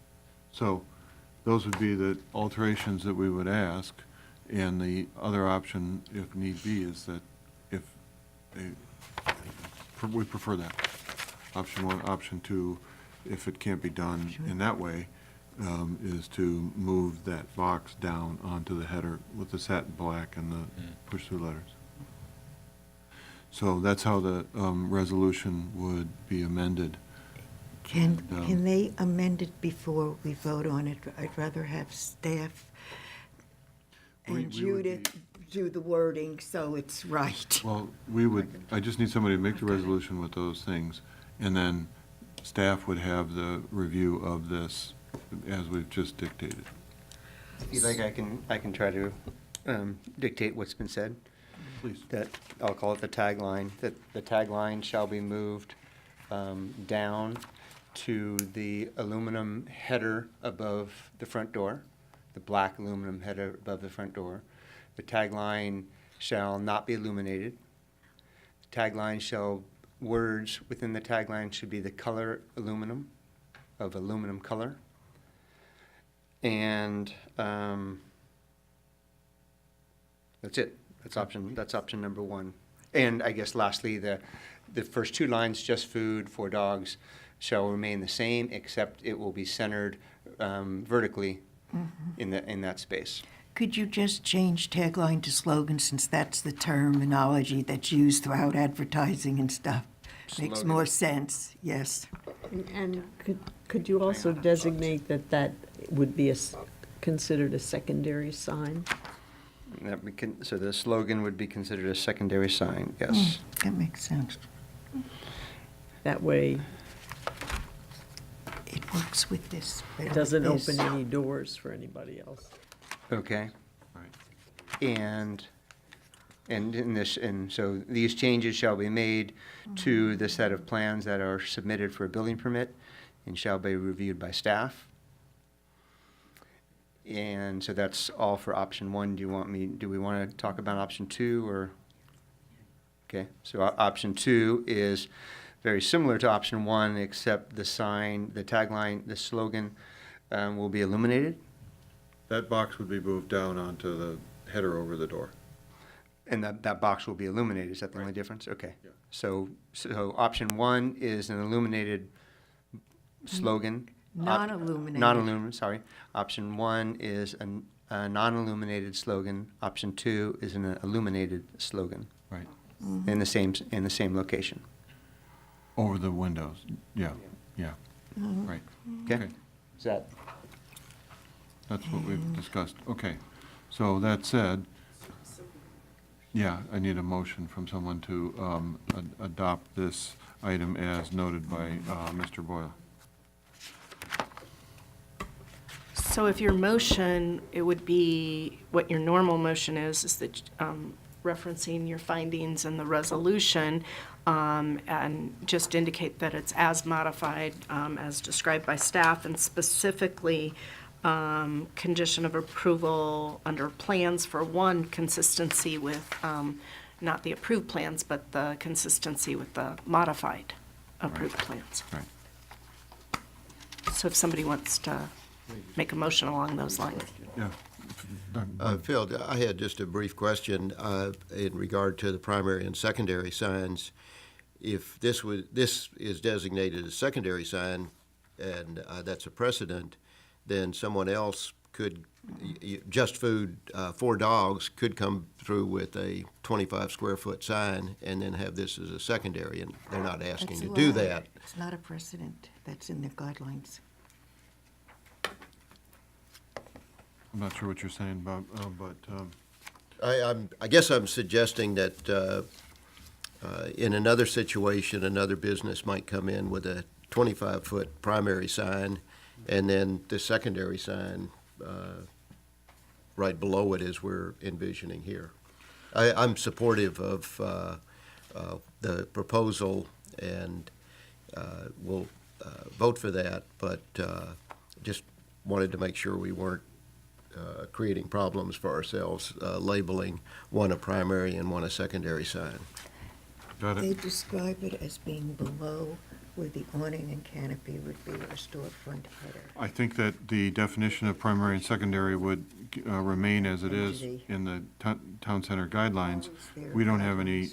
So those would be the alterations that we would ask. And the other option, if need be, is that if we prefer that. Option one. Option two, if it can't be done in that way, is to move that box down onto the header with the satin black and the push-through letters. So that's how the resolution would be amended. Can they amend it before we vote on it? I'd rather have staff We and would Judith do the wording so it's right. Well, I just need somebody to make the resolution with those things, and then staff would have the review of this as we've just dictated. If you'd like, I can try to dictate what's been said. Please. That, I'll call it the tagline, that the tagline shall be moved down to the aluminum header above the front door, the black aluminum header above the front door. The tagline shall not be illuminated. The tagline shall, words within the tagline should be the color aluminum, of aluminum color. And that's it. That's option number one. And I guess lastly, the first two lines, just food for dogs, shall remain the same, except it will be centered vertically in that space. Could you just change tagline to slogan, since that's the terminology that's used throughout advertising and stuff? Makes Slogan. more sense, yes. And could you also designate that would be considered a secondary sign? So the slogan would be considered a secondary sign, yes. That makes sense. That way, It works with this. it better doesn't with this. open any doors for anybody else. Okay. Right. And so these changes shall be made to the set of plans that are submitted for a building permit and shall be reviewed by staff. And so that's all for option one. Do we want to talk about option two, or? Okay, so option two is very similar to option one, except the sign, the tagline, the slogan will be illuminated. That box would be moved down onto the header over the door. And that box will be illuminated, is that the only difference? Okay. Yeah. So option one is an illuminated slogan. Non-illuminated. Non-illuminated, sorry. Option one is a non-illuminated slogan. Option two is an illuminated slogan Right. in the same location. Over the windows, yeah, right. Okay? Is that, That's what we've discussed. Okay, so that said, yeah, I need a motion from someone to adopt this item as noted by Mr. Boyle. So if your motion, it would be, what your normal motion is that referencing your findings in the resolution, and just indicate that it's as modified, as described by staff, and specifically, condition of approval under plans for one, consistency with, not the approved plans, but the consistency with the modified approved plans. Right. So if somebody wants to make a motion along those lines. Yeah. Phil, I had just a brief question in regard to the primary and secondary signs. If this is designated as secondary sign, and that's a precedent, then someone else could, just food for dogs could come through with a 25 square foot sign and then have this as a secondary, and they're not asking That's to do allowed. that. It's not a precedent. That's in the guidelines. I'm not sure what you're saying, Bob, but I guess I'm suggesting that in another situation, another business might come in with a 25-foot primary sign, and then the secondary sign right below it as we're envisioning here. I'm supportive of the proposal, and will vote for that, but just wanted to make sure we weren't creating problems for ourselves, labeling one a primary and one a secondary sign. Got They it? describe it as being below where the awning and canopy would be, or storefront header. I think that the definition of primary and secondary would remain as it is Entity. in the town center guidelines. We don't have any,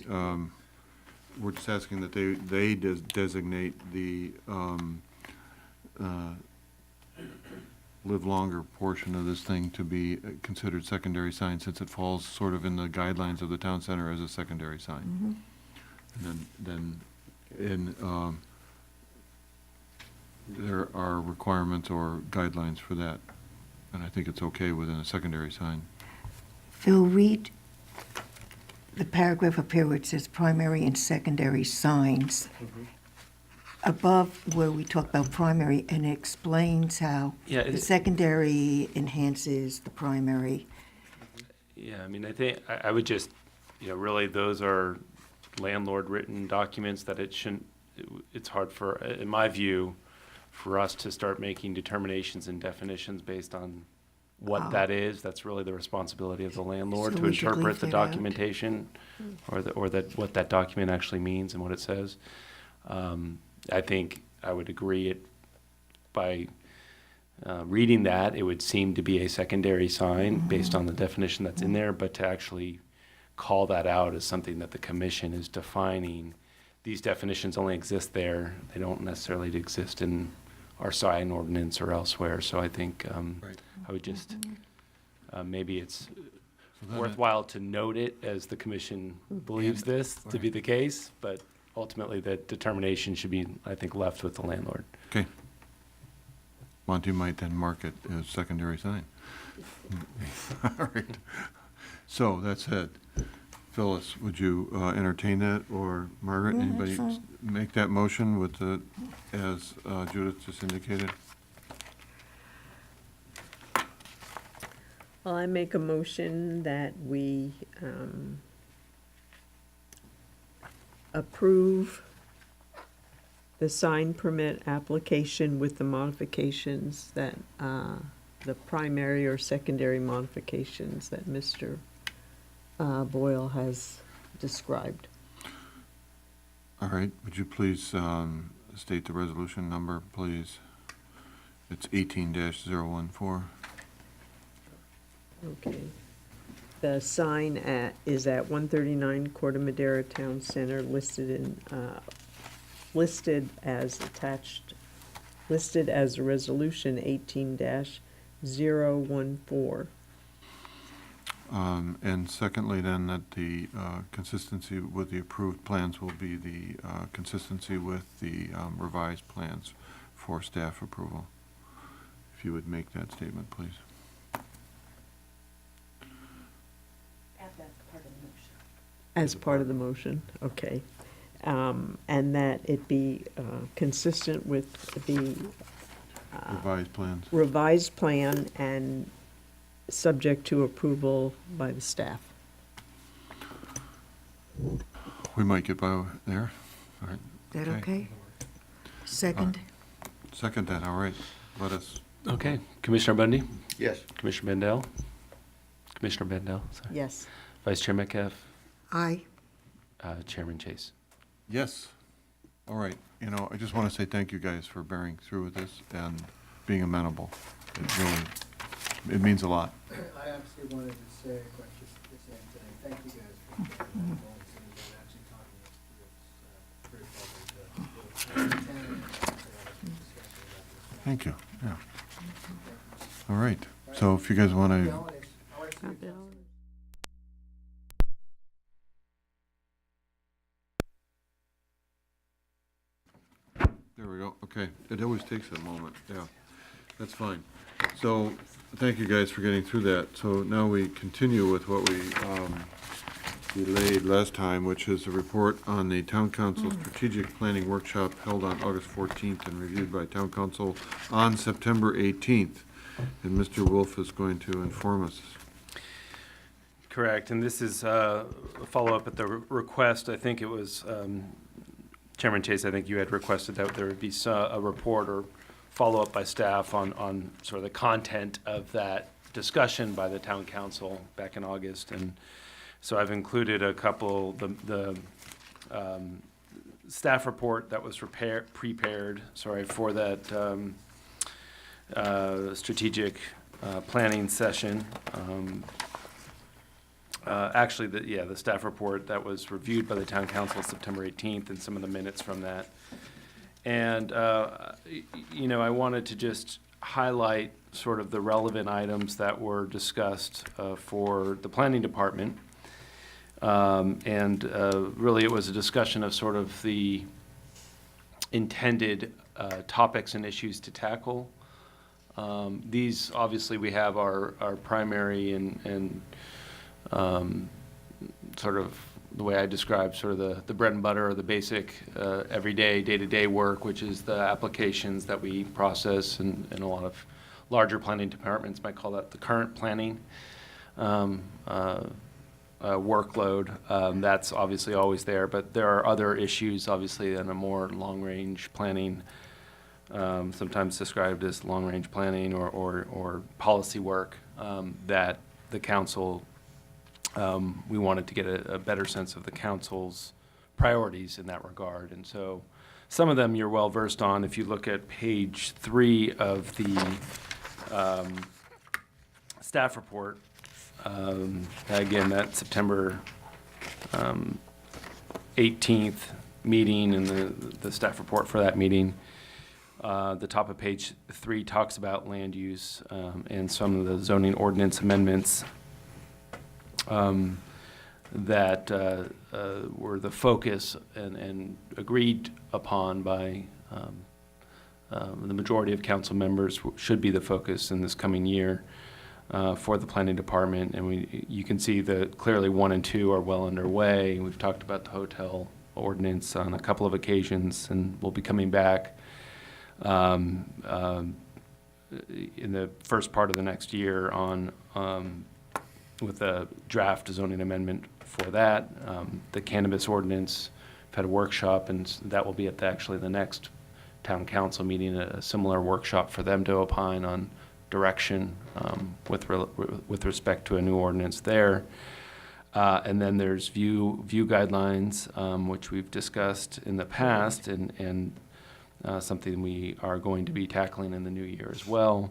we're just asking that they designate the live longer portion of this thing to be considered secondary sign, since it falls sort of in the guidelines of the town center as a secondary sign. And then there are requirements or guidelines for that, and I think it's okay within a secondary sign. Phil, read the paragraph up here where it says primary and secondary signs. Above where we talk about primary, and it explains how Yeah, the secondary enhances the primary. Yeah, I mean, I think, I would just, really, those are landlord-written documents that it shouldn't, it's hard for, in my view, for us to start making determinations and definitions based on what that is. That's really the responsibility of the landlord So to we should interpret leave the that out? documentation or that, what that document actually means and what it says. I think I would agree it by reading that, it would seem to be a secondary sign based on the definition that's in there, but to actually call that out as something that the commission is defining. These definitions only exist there. They don't necessarily exist in our sign ordinance or elsewhere. So I think I would just, maybe it's worthwhile to note it as the commission believes this to be the case, but ultimately the determination should be, I think, left with the landlord. Okay. Monty might then mark it as secondary sign. All right. So, that said, Phyllis, would you entertain that, or Margaret, Yeah, anybody that's fine. make that motion with the, as Judith just indicated? Well, I make a motion that we approve the sign permit application with the modifications that, the primary or secondary modifications that Mr. Boyle has described. All right, would you please state the resolution number, please? It's 18-014. Okay. The sign is at 139 Corte Madera Town Center, listed as attached, listed as a resolution 18-014. And secondly, then, that the consistency with the approved plans will be the consistency with the revised plans for staff approval. If you would make that statement, please. As part of the motion, okay. And that it be consistent with the Revised plans. revised plan and subject to approval by the staff. We might get by there. All right. Is that okay? Second? Second that, all right. Let us, Okay, Commissioner Bundy, Yes. Commissioner Bendel, Commissioner Bendel, sorry. Yes. Vice Chair Metcalf, Aye. Chairman Chase. yes. All right, I just want to say thank you guys for bearing through with this and being amenable. It really, it means a lot. I actually wanted to say the same thing. Thank you guys for being amenable and actually talking us through this. Very pleasant. Thank you, yeah. All right, so if you guys want to, there we go, okay. It always takes a moment, yeah. That's fine. So, thank you guys for getting through that. So now we continue with what we delayed last time, which is a report on the Town Council Strategic Planning Workshop held on August 14th and reviewed by Town Council on September 18th. And Mr. Wolf is going to inform us. Correct, and this is a follow-up at the request. I think it was Chairman Chase, I think you had requested that there would be a report or follow-up by staff on sort of the content of that discussion by the town council back in August. And so I've included a couple, the staff report that was prepared for that strategic planning session. Actually, the staff report that was reviewed by the town council September 18th, and some of the minutes from that. And, I wanted to just highlight sort of the relevant items that were discussed for the planning department. Really, it was a discussion of sort of the intended topics and issues to tackle. These, obviously, we have our primary and sort of the way I describe sort of the bread and butter or the basic everyday, day-to-day work, which is the applications that we process, and a lot of larger planning departments might call that the current planning workload. That's obviously always there, but there are other issues, obviously, in a more long-range planning, sometimes described as long-range planning or policy work that the council, we wanted to get a better sense of the council's priorities in that regard. And so some of them you're well versed on. If you look at page 3 of the staff report, again, that September 18th meeting and the staff report for that meeting, the top of page 3 talks about land use and some of the zoning ordinance amendments that were the focus and agreed upon by the majority of council members, should be the focus in this coming year for the planning department. And you can see that clearly 1 and 2 are well underway. We've talked about the hotel ordinance on a couple of occasions, and we'll be coming back in the first part of the next year on with a draft zoning amendment for that. The cannabis ordinance, I've had a workshop, and that will be at actually the next town council meeting, a similar workshop for them to opine on direction with respect to a new ordinance there. And then there's view guidelines, which we've discussed in the past, and something we are going to be tackling in the new year as well.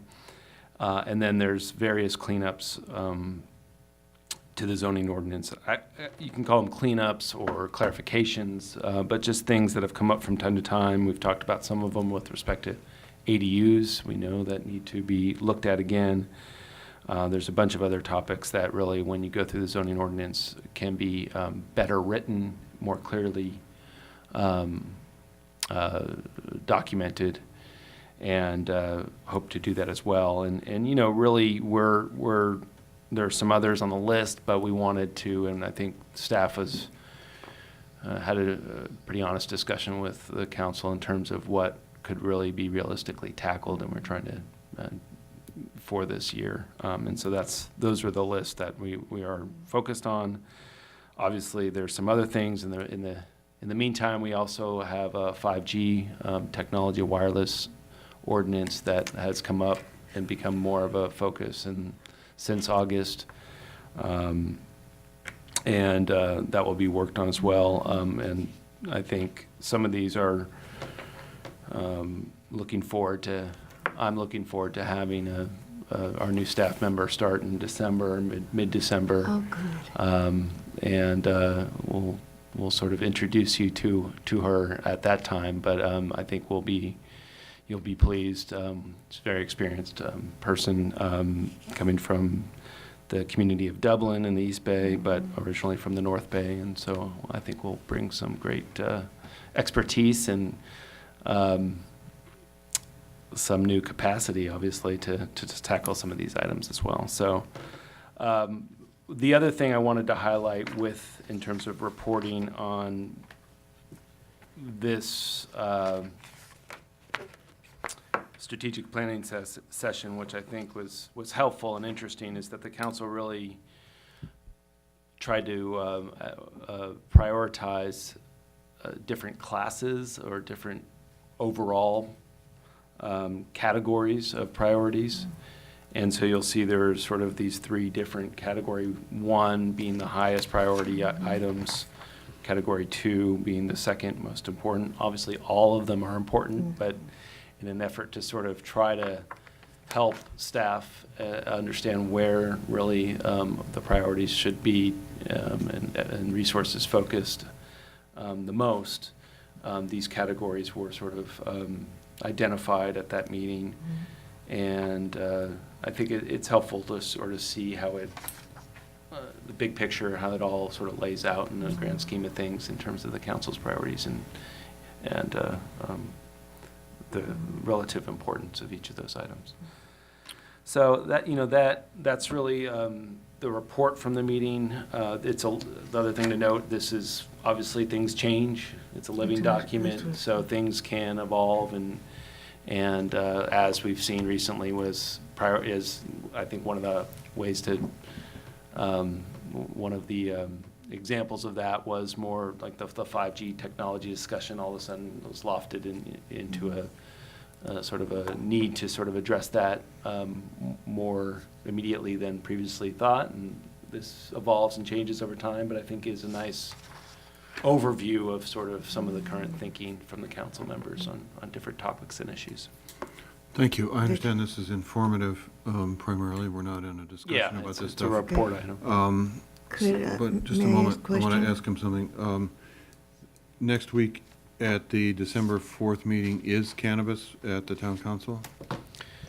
And then there's various cleanups to the zoning ordinance. You can call them cleanups or clarifications, but just things that have come up from time to time. We've talked about some of them with respect to ADUs. We know that need to be looked at again. There's a bunch of other topics that really, when you go through the zoning ordinance, can be better written, more clearly documented, and hope to do that as well. And really, there are some others on the list, but we wanted to, and I think staff was had a pretty honest discussion with the council in terms of what could really be realistically tackled, and we're trying to for this year. And so those are the lists that we are focused on. Obviously, there's some other things in the meantime. We also have a 5G technology wireless ordinance that has come up and become more of a focus since August, and that will be worked on as well. And I think some of these are I'm looking forward to having our new staff member start in December, mid-December. Oh, good. And we'll sort of introduce you to her at that time. But I think you'll be pleased. She's a very experienced person coming from the community of Dublin in the East Bay, but originally from the North Bay. And so I think we'll bring some great expertise and some new capacity, obviously, to tackle some of these items as well. So the other thing I wanted to highlight in terms of reporting on this strategic planning session, which I think was helpful and interesting, is that the council really tried to prioritize different classes or different overall categories of priorities. And so you'll see there's sort of these three different category one being the highest priority items, category two being the second most important. Obviously, all of them are important, but in an effort to sort of try to help staff understand where really the priorities should be and resources focused the most, these categories were sort of identified at that meeting. And I think it's helpful to sort of see how the big picture, how it all sort of lays out in the grand scheme of things in terms of the council's priorities and the relative importance of each of those items. So that's really the report from the meeting. The other thing to note, this is obviously things change. It's a living document, so things can evolve and as we've seen recently is I think one of the ways to one of the examples of that was more like the 5G technology discussion all of a sudden was lofted into a sort of a need to sort of address that more immediately than previously thought, and this evolves and changes over time, but I think is a nice overview of sort of some of the current thinking from the council members on different topics and issues. Thank you. I understand this is informative primarily. We're not in a discussion about this It's a stuff. report item. But just a may I moment, ask a I want question? to ask him something. Next week at the December 4th meeting, is cannabis at the town council?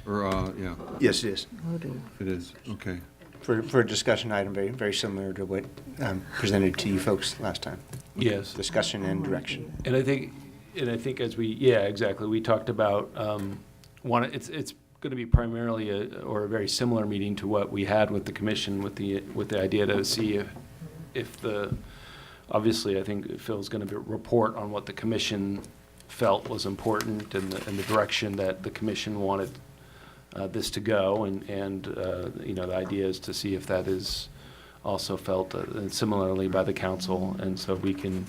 Or, yeah, Yes, it is. Oh, dear. it is, okay. For a discussion item, very, very similar to what presented to you folks last time. Yes. Discussion and direction. And I think as yeah, exactly, we talked about, it's going to be primarily a very similar meeting to what we had with the commission with the idea to see if obviously I think Phil's going to report on what the commission felt was important and the direction that the commission wanted this to go, and the idea is to see if that is also felt similarly by the council, and so we can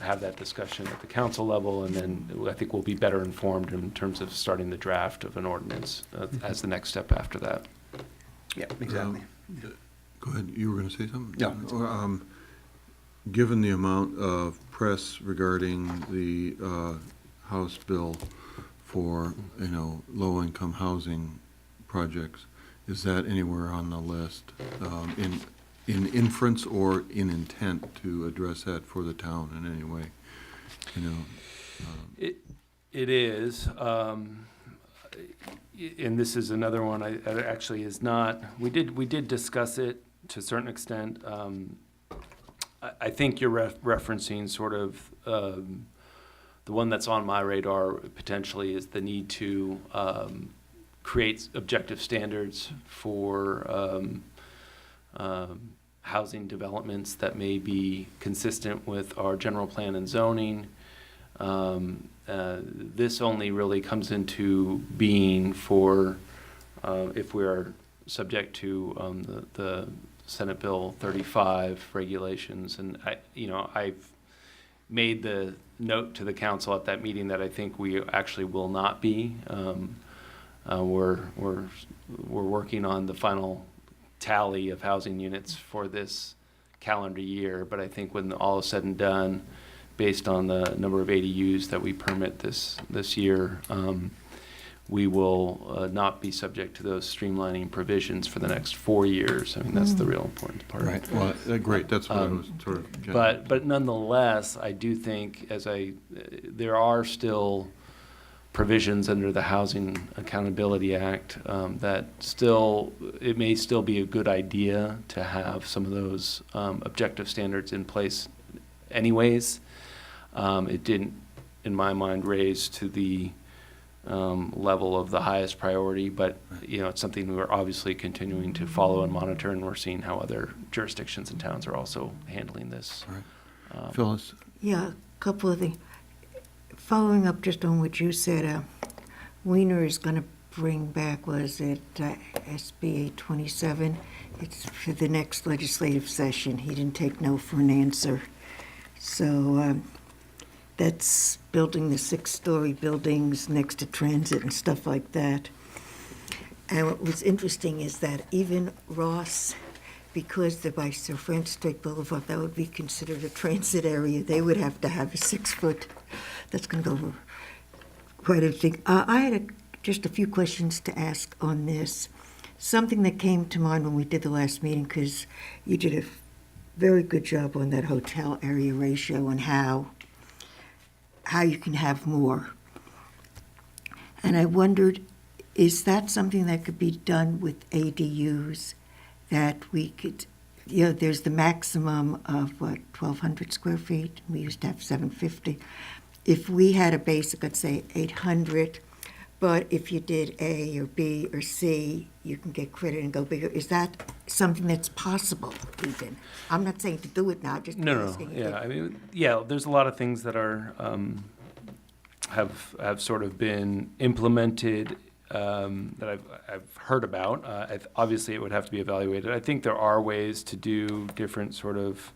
have that discussion at the council level, and then I think we'll be better informed in terms of starting the draft of an ordinance as the next step after that. Yeah, exactly. Go ahead, you were going to say something? No. Given the amount of press regarding the House bill for, low-income housing projects, is that anywhere on the list in inference or in intent to address that for the town in any way? It is, and this is another one I actually is not. We did discuss it to a certain extent. I think you're referencing sort of the one that's on my radar potentially is the need to create objective standards for housing developments that may be consistent with our general plan and zoning. This only really comes into being for if we are subject to the Senate Bill 35 regulations, and I've made the note to the council at that meeting that I think we actually will not be. We're working on the final tally of housing units for this calendar year, but I think when all is said and done, based on the number of ADUs that we permit this year, we will not be subject to those streamlining provisions for the next 4 years. I mean, that's the real important part. Right, well, great, that's what I was sort of getting. But nonetheless, I do think there are still provisions under the Housing Accountability Act that it may still be a good idea to have some of those objective standards in place anyways. It didn't, in my mind, raise to the level of the highest priority, but it's something we're obviously continuing to follow and monitor, and we're seeing how other jurisdictions and towns are also handling this. All right. Phyllis? Yeah, a couple of things. Following up just on what you said, Weiner is going to bring back, was it SB 827? It's for the next legislative session. He didn't take no for an answer. So that's building the 6-story buildings next to transit and stuff like that. And what was interesting is that even Ross, because they're by Sir Francis Drake Boulevard, that would be considered a transit area. They would have to have a 6-foot, that's going to go over quite a thing. I had just a few questions to ask on this. Something that came to mind when we did the last meeting, because you did a very good job on that hotel area ratio and how you can have more. And I wondered, is that something that could be done with ADUs, that we could, there's the maximum of, 1,200 square feet? We used to have 750. If we had a basic, let's say 800, but if you did A or B or C, you can get credit and go bigger. Is that something that's possible even? I'm not saying to do it now, just No, asking. yeah, I mean, yeah, there's a lot of things that are, have sort of been implemented, that I've heard about. Obviously, it would have to be evaluated. I think there are ways to do different sort of,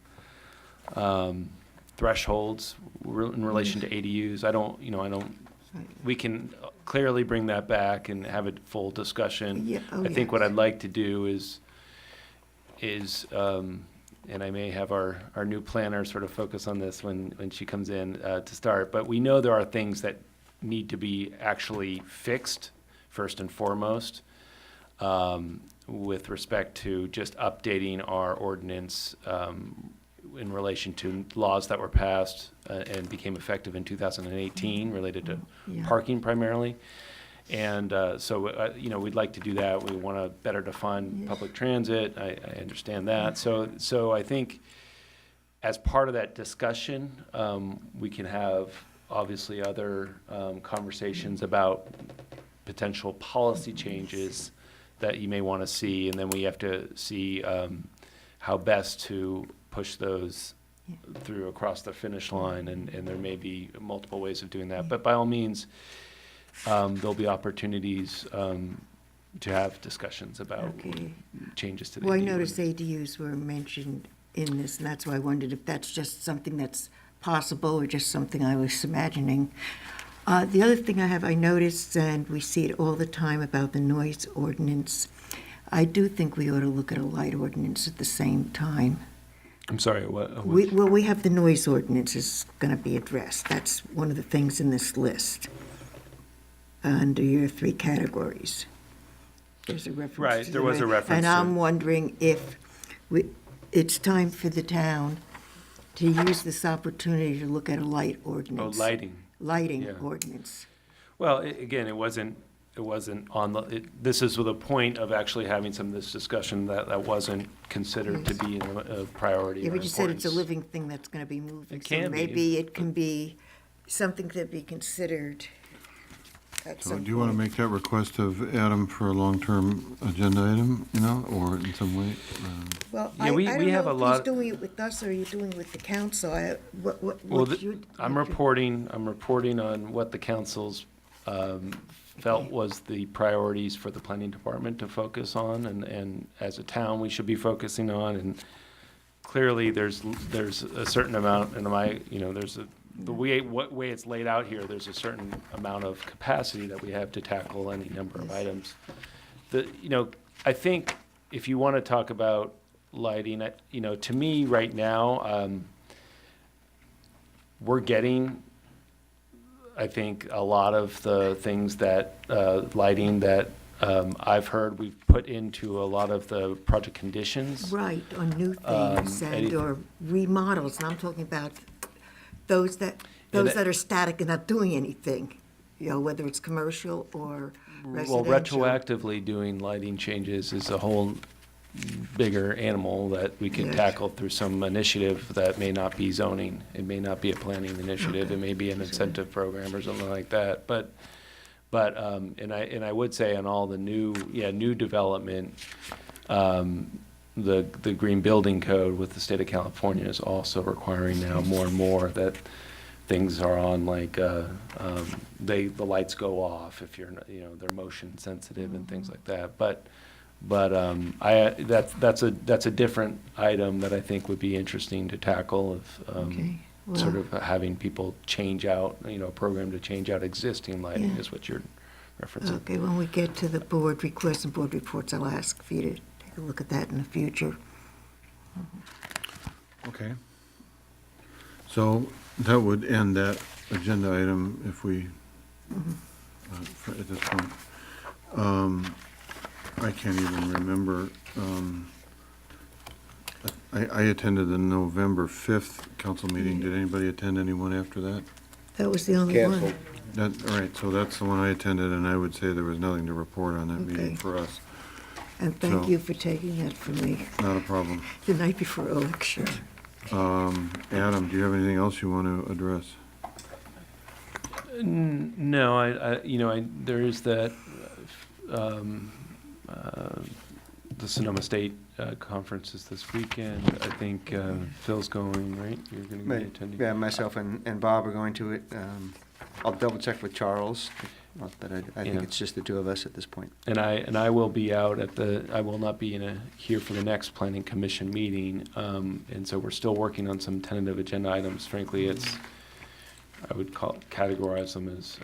thresholds in relation to ADUs. I don't, we can clearly bring that back and have a full discussion. Yeah, oh, I think yeah. what I'd like to do is, and I may have our new planner sort of focus on this when she comes in to start, but we know there are things that need to be actually fixed first and foremost, with respect to just updating our ordinance in relation to laws that were passed and became effective in 2018 related to Yeah. parking primarily. And so, we'd like to do that. We want to better define Yeah. public transit. I understand that. So I think as part of that discussion, we can have obviously other conversations about potential policy changes that you may want to see, and then we have to see how best to push those through across the finish line, and there may be multiple ways of doing that. But by all means, there'll be opportunities to have discussions about Okay. changes to the Well, I ADU noticed ordinance. ADUs were mentioned in this, and that's why I wondered if that's just something that's possible or just something I was imagining. The other thing I noticed, and we see it all the time about the noise ordinance, I do think we ought to look at a light ordinance at the same time. I'm sorry, what? We have the noise ordinance is going to be addressed. That's one of the things in this list, under your 3 categories. There's a reference Right, to there the was a noise. reference And to I'm it. wondering if it's time for the town to use this opportunity to look at a light Oh, ordinance. lighting. Lighting Yeah. ordinance. Well, again, it wasn't on this is the point of actually having some of this discussion that wasn't considered to be a priority Yeah, or but you said it's a importance. living thing that's going to be moving. It can So be, maybe it can be something to be considered at So some do you want to point. make that request of Adam for a long-term agenda item, or in some way? Well, Yeah, I we don't have know a if lot- he's doing it with us or you're doing it with the council. Well, What you? I'm reporting on what the council's felt Okay. was the priorities for the planning department to focus on, and as a town, we should be focusing on, and clearly, there's a certain amount, and the way it's laid out here, there's a certain amount of capacity that we have to tackle any number of items. I think if you want to talk about lighting, to me, right now, we're getting, I think, a lot of the things that, lighting that I've heard we've put into a lot of the project conditions. Right, on new things anything- or remodels, and I'm talking about those that are static and not doing anything, whether it's commercial or Well, residential. retroactively doing lighting changes is a whole bigger animal that we could Yes. tackle through some initiative that may not be zoning. It may not be a planning initiative. It may be an incentive program or something like that. But and I would say on all the new development, the green building code with the state of California is also requiring now more and more that things are on, like, the lights go off if you're, they're motion sensitive and things like that. But that's a different item that I think would be interesting to tackle, of Okay, sort well- of having people change out, a program to change out existing lighting Yeah. is what you're reference it. Okay, when we get to the board requests and board reports, I'll ask for you to take a look at that in the future. Okay. So that would end that agenda item if we, at this point. I can't even remember. I attended the November 5th council meeting. Did anybody attend anyone after that? That was the only one. All right, so that's the one I attended, and I would say there was nothing to report on that meeting Okay. for us. And thank So- you for taking that from me Not a problem. the night before election. Adam, do you have anything else you want to address? No, there is that, the Sonoma State conference is this weekend. I think Phil's going, right? You're going to be attending? Yeah, myself and Bob are going to it. I'll double check with Charles, but I think Yeah. it's just the two of us at this point. And I will be out I will not be here for the next planning commission meeting. And so we're still working on some tentative agenda items. Frankly, I would categorize them as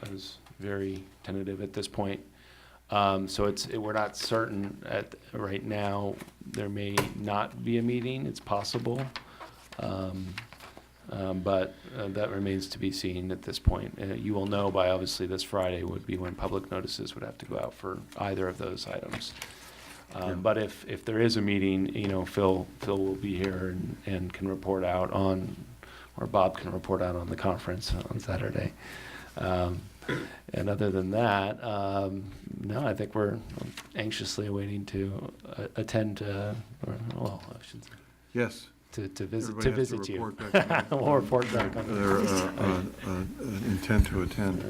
very tentative at this point. So we're not certain right now. There may not be a meeting. It's possible. But that remains to be seen at this point. You will know by obviously this Friday would be when public notices would have to go out for either of those items. But if there is a meeting, Phil will be here and can report out on, or Bob can report out on the conference on Saturday. And other than that, no, I think we're anxiously awaiting to attend, I should say, Yes. to visit Everybody has to you. report back to me. We'll report back on Their intent to attend.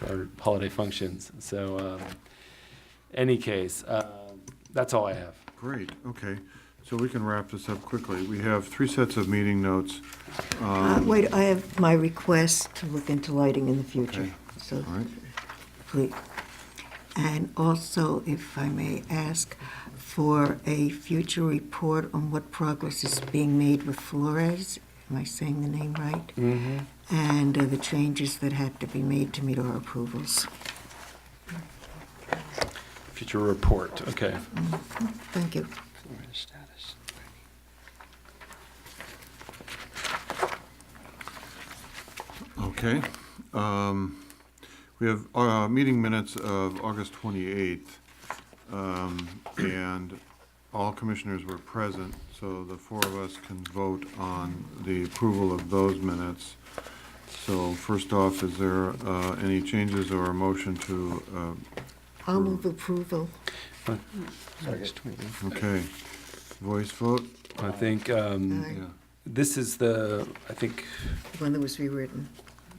our holiday functions. So, any case, that's all I have. Great, okay. So we can wrap this up quickly. We have 3 sets of meeting notes. Wait, I have my request to look into lighting in the future, Okay. so All right, please. And also, if I may ask, for a future report on what progress is being made with Flores, am I saying the name right? Mm-hmm. And the changes that had to be made to meet our approvals. Future report, okay. Thank you. Status. okay. We have meeting minutes of August 28th, and all commissioners were present, so the 4 of us can vote on the approval of those minutes. So first off, is there any changes or a motion to, I'll move approval. August 28th. okay, voice vote? I think Aye. Yeah. this is I think The one that was rewritten.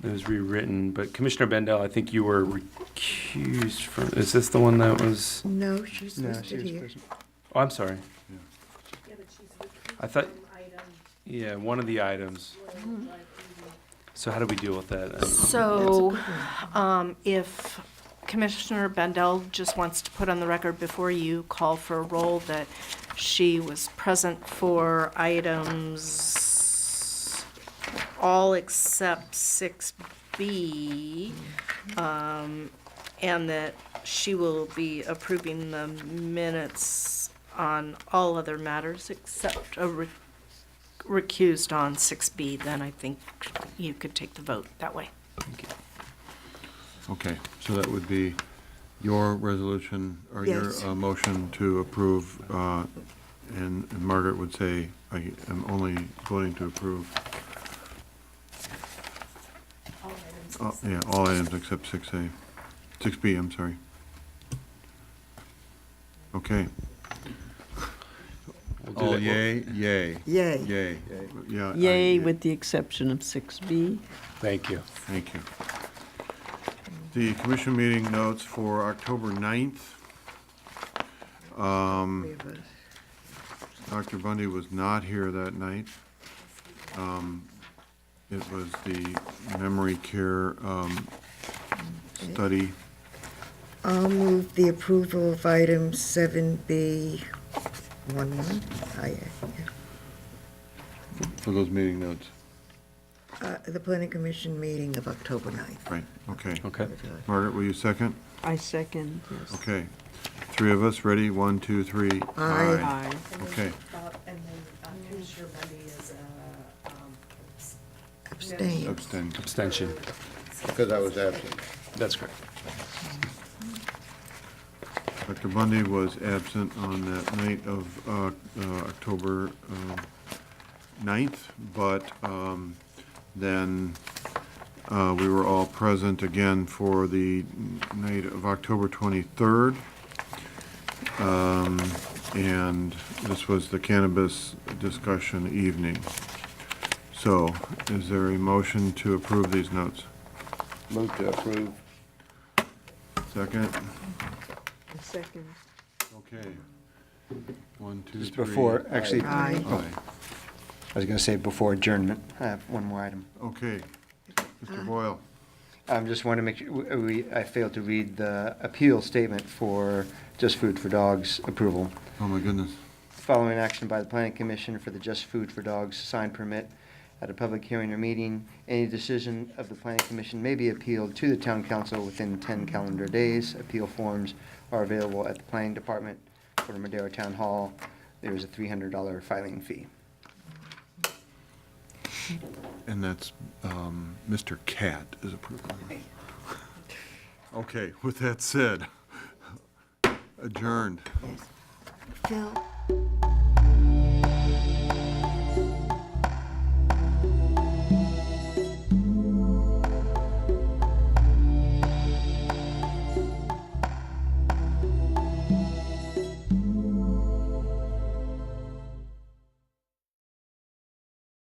it was rewritten, but Commissioner Bendel, I think you were recused from, is this the one that was, No, she's No, she listed was here. present. oh, I'm sorry. Yeah, but she's I thought, yeah, one of the items. So how do we deal with that? So, if Commissioner Bendel just wants to put on the record before you call for a roll that she was present for items all except 6B, and that she will be approving the minutes on all other matters except recused on 6B, then I think you could take the vote that way. Okay, so that would be your resolution, or your Yes. motion to approve, and Margaret would say, I am only voting to approve. Yeah, all items except 6A, 6B, I'm sorry. Okay. We'll do All that. yay, yay, Yay. yay. Yeah, Yay, with the exception of 6B. Thank you. Thank you. The commission meeting notes for October 9th. Dr. Bundy was not here that night. It was the memory care study. I'll move the approval of item 7B. One more. For those meeting notes. The planning commission meeting of October 9th. Right, okay. Okay. Margaret, will you second? I second, yes. Okay. Three of us, ready? 1, 2, 3. Aye. Aye. Okay. And then Commissioner Bundy is Abstain. Abstain. Abstention. Because I was absent. That's correct. Dr. Bundy was absent on that night of October 9th, but then we were all present again for the night of October 23rd. And this was the cannabis discussion evening. So, is there a motion to approve these notes? Move to approve. Second? I second. Okay. 1, 2, 3. Just before, actually, I Aye. Aye. was going to say before adjournment, I have one more item. Okay. Mr. Boyle? Just want to make sure, I failed to read the appeal statement for Just Food for Dogs approval. Oh, my goodness. Following action by the Planning Commission for the Just Food for Dogs sign permit at a public hearing or meeting, any decision of the Planning Commission may be appealed to the Town Council within 10 calendar days. Appeal forms are available at the Planning Department, Corte Madera Town Hall. There is a $300 filing fee. And that's Mr. Cat is approving. Okay, with that said, adjourned. Phil?